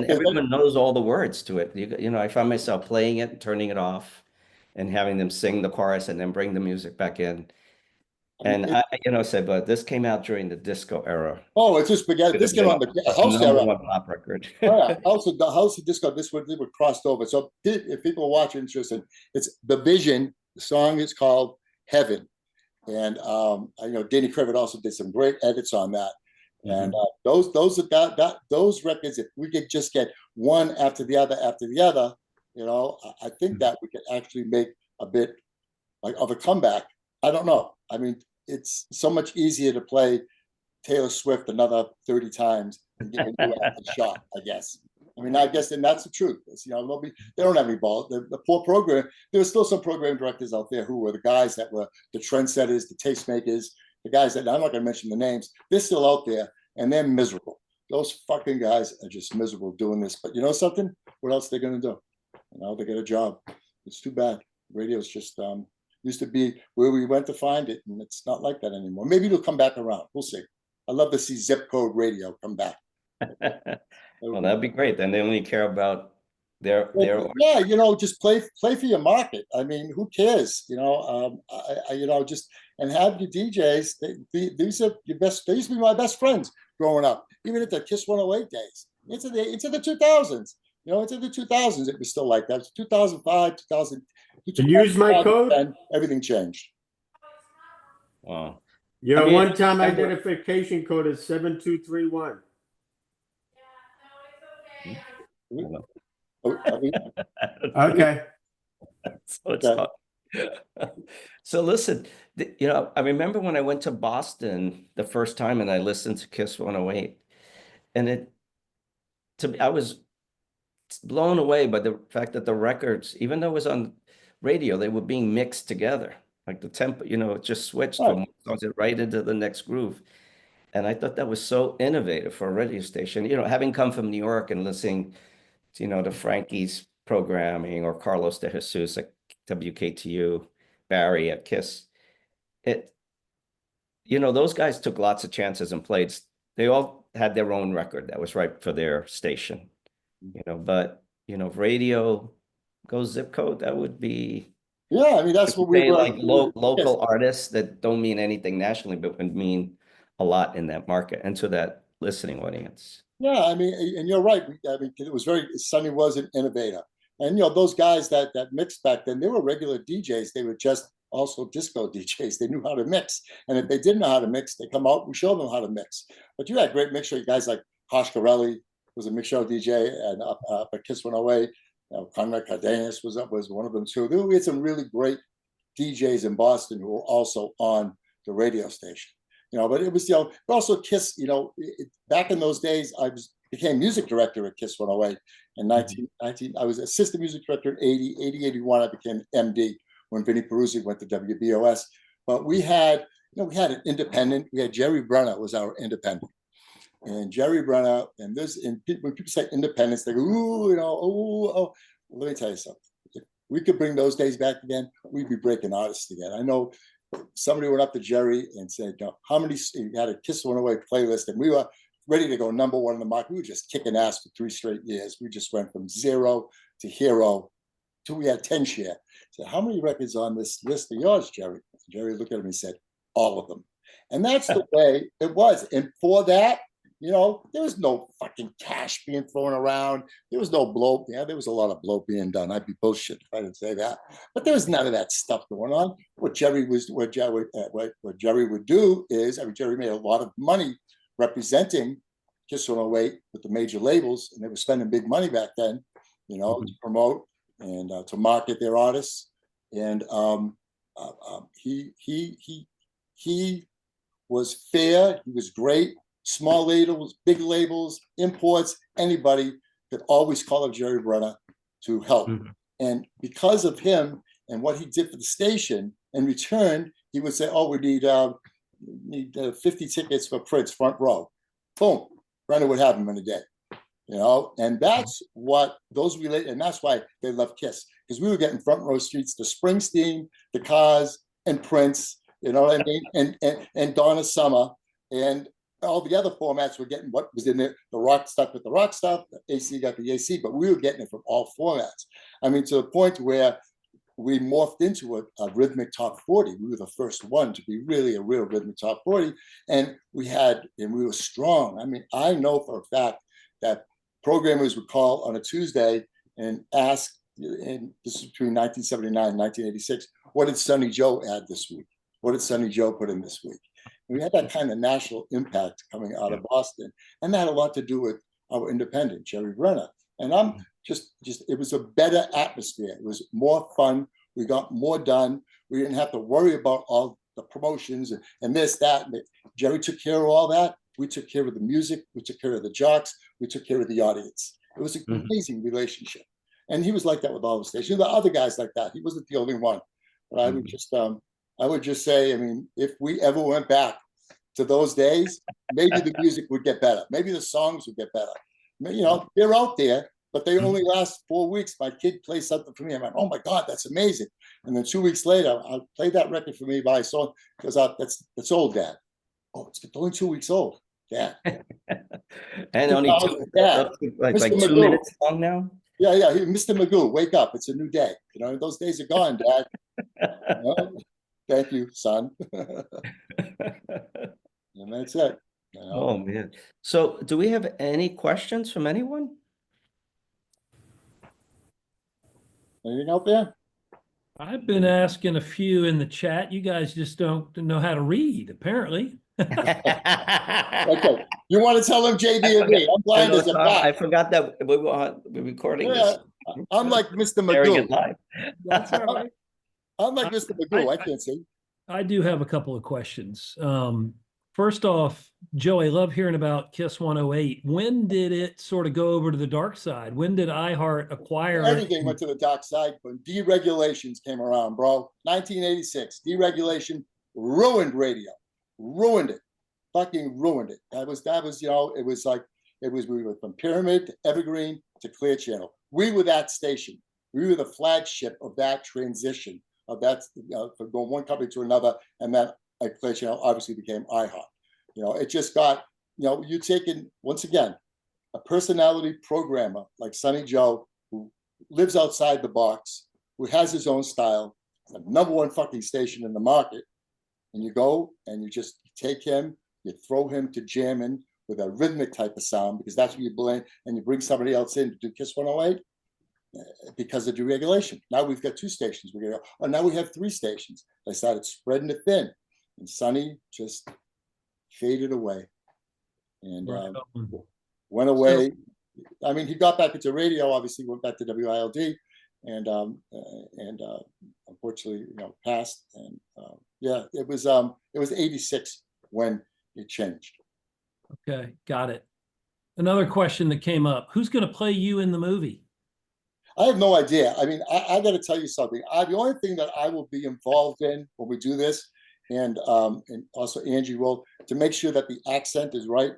everyone knows all the words to it. I found myself playing it and turning it off and having them sing the chorus and then bring the music back in. And I said, but this came out during the disco era. Oh, it's just spaghetti. This came on the house era. One pop record. The house of disco. This would crossed over. So if people are watching, interested, it's The Vision. The song is called Heaven, and I know Danny Krivit also did some great edits on that. And those records, if we could just get one after the other, I think that we could actually make a bit like of a comeback. I don't know. I mean, it's so much easier to play Taylor Swift another 30 times and give a new shot, I guess. I mean, I guess, and that's the truth. They don't have any ball. The poor program, there were still some program directors out there who were the guys that were the trendsetters, the tastemakers, the guys that, I'm not going to mention the names, they're still out there and they're miserable. Those fucking guys are just miserable doing this. But you know something? What else are they going to do? They get a job. It's too bad. Radio's just used to be where we went to find it, and it's not like that anymore. Maybe it'll come back around. We'll see. I'd love to see Zip Code Radio come back. Well, that'd be great. Then they only care about their. Yeah, just play for your market. I mean, who cares? Just and have your DJs. These are your best. They used to be my best friends growing up, even at the Kiss 108 days. Into the 2000s. Into the 2000s, it was still like that. 2005, 2000. To use my code, everything changed. Wow. Your one-time identification code is 7231. Okay. So listen, I remember when I went to Boston the first time and I listened to Kiss 108, and I was blown away by the fact that the records, even though it was on radio, they were being mixed together. Like the tempo, it just switched from right into the next groove. And I thought that was so innovative for a radio station. Having come from New York and listening to Frankie's programming or Carlos de Jesus at WKTU, Barry at KISS, those guys took lots of chances and played. They all had their own record that was right for their station. But radio goes zip code, that would be. Yeah, I mean, that's what we were like local artists that don't mean anything nationally, but would mean a lot in that market and to that listening audience. Yeah, I mean, and you're right. I mean, it was Sonny was an innovator. And, those guys that mixed back then, they were regular DJs. They were just also disco DJs. They knew how to mix. And if they didn't know how to mix, they come out, we show them how to mix. But you had great mixer guys like Hosh Carvello was a mix show DJ and at Kiss 108. Conrad Cardenas was one of them too. We had some really great DJs in Boston who were also on the radio station. But it was but also Kiss. Back in those days, I became music director at Kiss 108 in 19. I was assistant music director in 80, 81. I became MD when Vinnie Peruzzi went to WBOS. But we had an independent. We had Jerry Brenner was our independent. And Jerry Brenner, when people say independence, they go, ooh, oh. Let me tell you something. we could bring those days back again, we'd be breaking artists again. I know somebody went up to Jerry and said, how many, he had a Kiss One Away playlist, and we were ready to go #1 in the market. We were just kicking ass for 3 straight years. We just went from 0 to hero till we had 10 share. So how many records on this list of yours, Jerry? Jerry looked at him and said, all of them. And that's the way it was. And for that, you know, there was no fucking cash being thrown around. There was no blow. Yeah, there was a lot of blow being done. I'd be bullshit if I didn't say that. But there was none of that stuff going on. What Jerry would do is, I mean, Jerry made a lot of money representing Kiss 108 with the major labels, and they were spending big money back then, you know, to promote and to market their artists. And he was fair. He was great. Small labels, big labels, imports, anybody could always call up Jerry Brenner to help. And because of him and what he did for the station, in return, he would say, oh, we need 50 tickets for Prince, front row. Boom, Brenner would have them in a day. You know, and that's what those relate, and that's why they love Kiss, because we were getting front row seats to Springsteen, the Cars, and Prince, you know what I mean, and Donna Summer, and all the other formats were getting what was in there, the rock stuff with the rock stuff, the AC got the AC, but we were getting it from all formats. I mean, to the point where we morphed into a rhythmic top 40. We were the first one to be really a real rhythmic top 40. And we were strong. I mean, I know for a fact that programmers would call on a Tuesday and ask, and this is between 1979 and 1986, what did Sonny Joe add this week? What did Sonny Joe put in this week? We had that kind of national impact coming out of Boston. And that had a lot to do with our independent, Jerry Brenner. And I'm just it was a better atmosphere. It was more fun. We got more done. We didn't have to worry about all the promotions and this, that. Jerry took care of all that. We took care of the music. We took care of the jocks. We took care of the audience. It was an amazing relationship. And he was like that with all the stations. The other guys like that. He wasn't the only one. But I would just say, I mean, if we ever went back to those days, maybe the music would get better. Maybe the songs would get better. You know, they're out there, but they only last 4 weeks. My kid plays something for me. I'm like, oh my God, that's amazing. And then 2 weeks later, I'll play that record for me by song because that's old, Dad. Oh, it's only 2 weeks old, Dad. And only like 2 minutes long now. Yeah, Mr. Magoo, wake up. It's a new day. You know, those days are gone, Dad. You know? Thank you, son. And that's it. You know? Oh, man. So do we have any questions from anyone? Anything out there? I've been asking a few in the chat. You guys just don't know how to read, apparently. Okay. You want to tell them JB and me? I'm blind as a bat. I forgot that we're recording this. I'm like Mr. Magoo. That's all right. I'm like Mr. Magoo. I can't see. I do have a couple of questions. First off, Joe, I love hearing about Kiss 108. When did it sort of go over to the dark side? When did iHeart acquire Everything went to the dark side when deregulations came around, bro. 1986, deregulation ruined radio. Ruined it. Fucking ruined it. That was, you know, it was we were from Pyramid to Evergreen to Clear Channel. We were that station. We were the flagship of that transition of that, from going one company to another, and then Clear Channel obviously became iHeart. You know, it just got, you know, you taken, once again, a personality programmer like Sonny Joe, who lives outside the box, who has his own style, the #1 fucking station in the market, and you go and you just take him, you throw him to jamming with a rhythmic type of sound, because that's what you blame, and you bring somebody else in to do Kiss 108 because of deregulation. Now we've got 2 stations. Now we have 3 stations. They started spreading it thin, and Sonny just faded away and went away. I mean, he got back into radio, obviously went back to WILD, and unfortunately, you know, passed. And yeah, it was 86 when it changed. Okay, got it. Another question that came up: who's going to play you in the movie? I have no idea. I mean, I got to tell you something. The only thing that I will be involved in when we do this, and also Angie will, to make sure that the accent is right,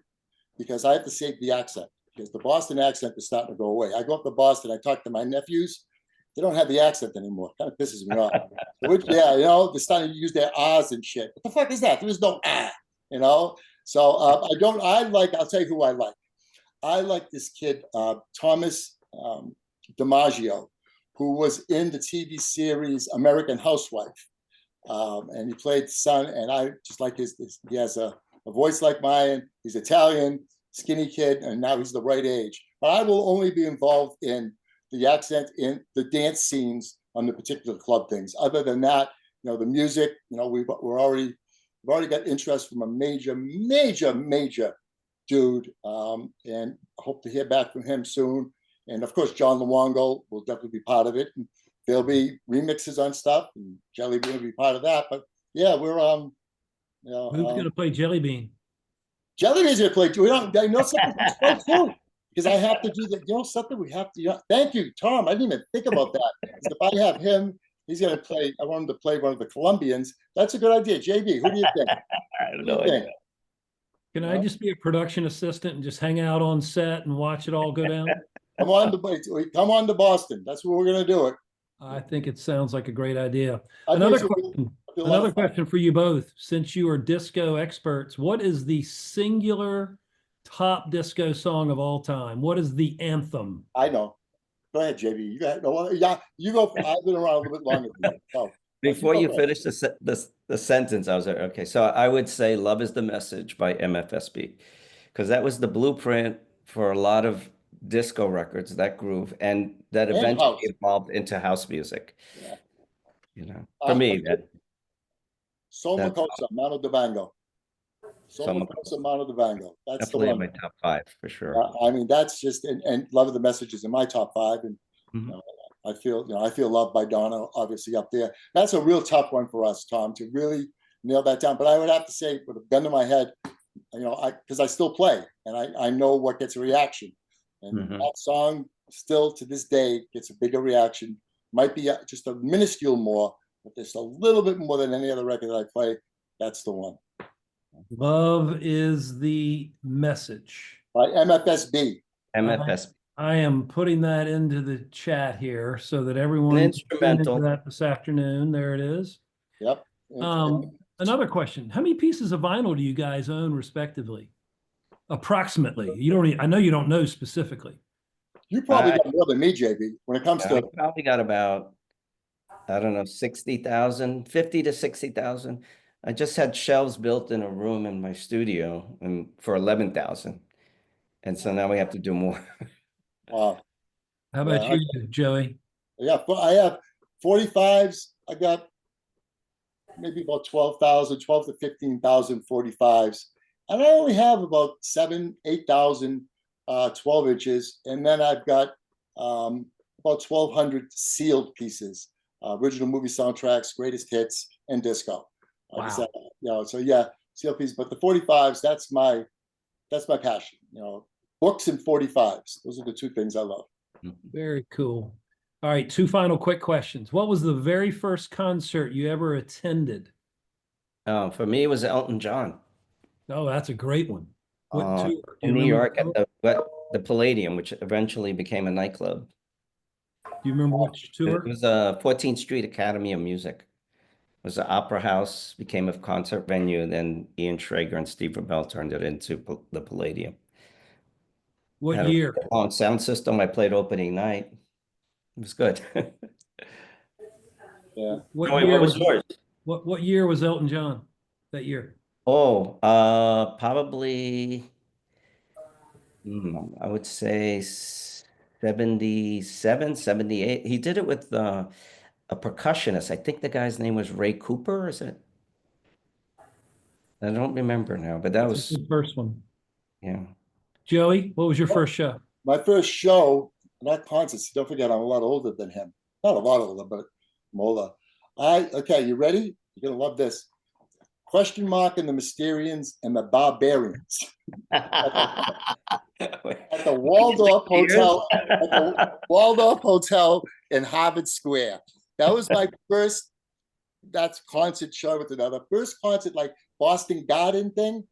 because I have to save the accent, because the Boston accent is starting to go away. I go up to Boston, I talk to my nephews, they don't have the accent anymore. Kind of pisses me off. Which, yeah, you know, they're starting to use their ahs and shit. What the fuck is that? There is no ah, you know. So I'll tell you who I like. I like this kid, Thomas DiMaggio, who was in the TV series American Housewife. And he played the son, and I just like he has a voice like mine. He's Italian, skinny kid, and now he's the right age. But I will only be involved in the accent in the dance scenes on the particular club things. Other than that, you know, the music, you know, we've already got interest from a major dude, and I hope to hear back from him soon. And of course, John Luongo will definitely be part of it. And there'll be remixes on stuff, and Jellybean will be part of that. But yeah, we're you know, Who's going to play Jellybean? Jellybean's gonna play. We don't. I know something so cool because I have to do that. You know something we have to. You know, thank you, Tom. I didn't even think about that. If I have him, he's gonna play. I want him to play one of the Colombians. That's a good idea. JB, who do you think? I don't know. Can I just be a production assistant and just hang out on set and watch it all go down? Come on to Boston. That's where we're gonna do it. I think it sounds like a great idea. I Another think question. it'll be a lot Another of fun. question for you both. Since you are disco experts, what is the singular top disco song of all time? What is the anthem? I know. Go ahead, JB. You got no. Yeah, you go. I've been around a little bit longer than you. So, Before you go finish the sentence, I was like, okay. So I would say "Love Is the Message" by MFSB, because that was the blueprint for a lot of disco records, that groove, and that And eventually house. evolved into house music. Yeah. You know, for me, Sol that's Makosa, Mano Dibango. Sol Sol Makosa, Mano Dibango. That's the definitely in one. my top 5 for sure. I mean, that's just and Love of the Message is in my top 5, and Mhm. I feel loved by Donna, obviously up there. That's a real tough one for us, Tom, to really nail that down. But I would have to say, with a gun to my head, you know, because I still play and I know what gets a reaction, and that song still to this day gets a bigger reaction. Might be just a minuscule more, but there's a little bit more than any other record that I play. That's the one. Love Is the Message. By MFSB. MFS, I am putting that into the chat here so that everyone an can tune into instrumental. that this afternoon. There it is. Yep. Another question. How many pieces of vinyl do you guys own respectively? Approximately. You don't. I know you don't know specifically. You probably got more than me, JB, when it comes I to. probably got about, I don't know, 60,000, 50 to 60,000. I just had shelves built in a room in my studio and for 11,000. And so now we have to do more. Wow. How about Yeah, you, Joey? Yeah, I have 45s. I got maybe about 12,000, 12 to 15,000 45s. And I only have about 8,000 12 inches. And then I've got about 1,200 sealed pieces, original movie soundtracks, greatest hits, and disco. Wow. You know, so yeah, sealed pieces. But the 45s, that's my passion. You know, books and 45s. Those are the two things I love. Very cool. All right, 2 final quick questions. What was the very first concert you ever attended? For me, it was Elton John. Oh, that's a great one. What tour? Do In you New remember? York at the Palladium, which eventually became a nightclub. Do you remember which It tour? was 14th Street Academy of Music. It was an opera house, became a concert venue, and then Ian Schrager and Steve Rebell turned it into the Palladium. What Had a year? long sound system. I played opening night. It was good. Yeah. What Joey, year what was yours? What year was Elton John that year? Oh, probably, I would say 77, 78. He did it with a percussionist. I think the guy's name was Ray Cooper, is it? I don't remember now, but that That's was, the first one. yeah. Joey, what was your first show? My first show, not concerts. Don't forget, I'm a lot older than him. Not a lot older, but I'm older. Okay, you ready? You're gonna love this. Question mark and the Mysterians and the Barbarians at the Waldorf Hotel. At the Waldorf Hotel in Harvard Square. That was my first. That's concert show with another first concert, like Boston Garden thing.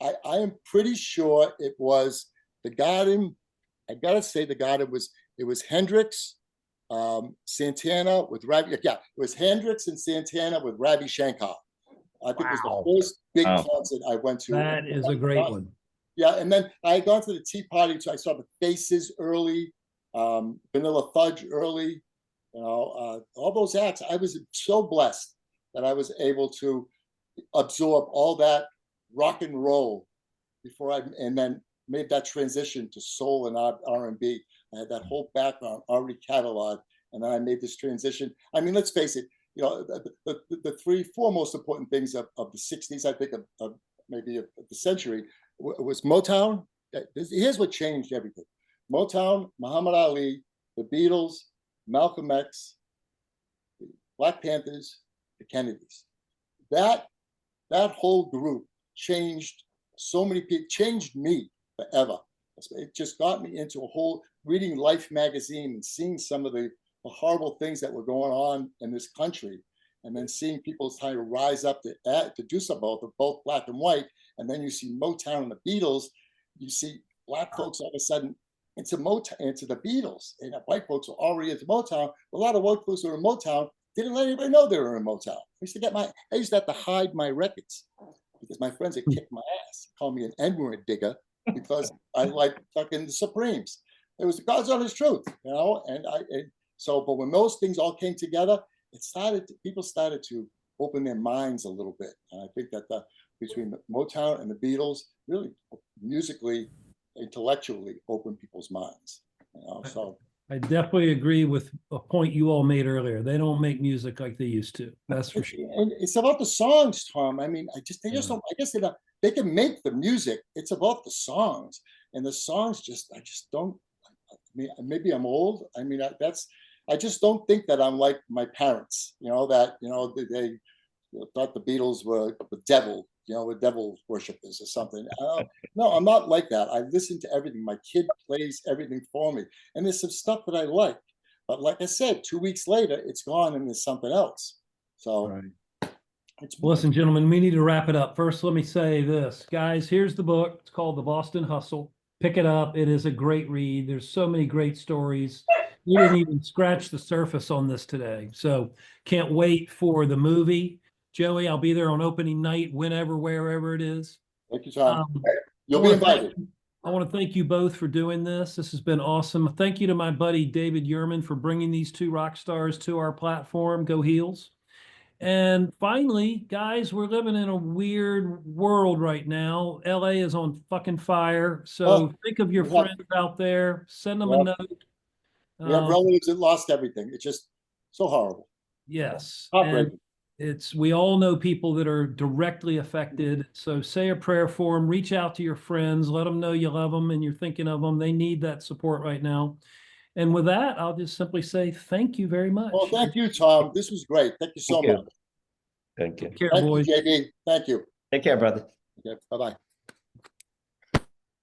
I am pretty sure it was the Garden. I gotta say the Garden was. It was Hendrix, Santana with Ravi. Yeah, it was Hendrix and Santana with Ravi Shankar. I think it Wow. was the first big Wow. concert I went to. That is a great one. Yeah, and then I had gone to the Tea Party, so I saw the Faces early, Vanilla Fudge early, all those acts. I was so blessed that I was able to absorb all that rock and roll and then made that transition to soul and R&B. I had that whole background already cataloged, and then I made this transition. I mean, let's face it, the 3-4 most important things of the 60s, I think, of maybe of the century, was Motown. Here's what changed everything. Motown, Muhammad Ali, the Beatles, Malcolm X, the Black Panthers, the Kennedys. That whole group changed so many people, changed me forever. It just got me into a whole reading Life magazine and seeing some of the horrible things that were going on in this country, and then seeing people trying to rise up to do something about it, both black and white. And then you see Motown and the Beatles. You see black folks all of a sudden into Motown, into the Beatles, and white folks were already into Motown. A lot of white folks who were in Motown didn't let anybody know they were in Motown. I used to have to hide my records because my friends had kicked my ass, called me an N-word digger because I like fucking the Supremes. It was God's honest truth, And but when those things all came together, people started to open their minds a little bit. And I think that between the Motown and the Beatles, really musically, intellectually opened people's minds. So I definitely agree with a point you all made earlier. They don't make music like they used to. That's for sure. And it's about the songs, Tom. I mean, they just don't. I guess they can make the music. It's about the songs, and the songs I just don't. I mean, maybe I'm old. I mean, I just don't think that I'm like my parents. They thought the Beatles were the devil. The devil worshippers or something. No, I'm not like that. I listen to everything. My kid plays everything for me, and there's some stuff that I like. But like I said, 2 weeks later, it's gone, and there's something else. So, right. Listen, gentlemen, we need to wrap it up. First, let me say this, guys. Here's the book. It's called The Boston Hustle. Pick it up. It is a great read. There's so many great stories. We didn't even scratch the surface on this today. So, can't wait for the movie. Joey, I'll be there on opening night, whenever, wherever it is. Thank you, Tom. You'll be invited. I want to thank you both for doing this. This has been awesome. Thank you to my buddy David Yerman for bringing these two rock stars to our platform. Go Heels. And finally, guys, we're living in a weird world right now. LA is on fucking fire. So think of your friends out there. Send them a note. We have relatives that lost everything. It's just so horrible. Yes. Heartbreaking. We all know people that are directly affected. So say a prayer for them, reach out to your friends, let them know you love them and you're thinking of them. They need that support right now. And with that, I'll just simply say thank you very much. Well, thank you, Tom. This was great. Thank you so much. Thank you. Take care, Thank boys. you, JB. Thank you. Take care, brother. Okay, bye-bye.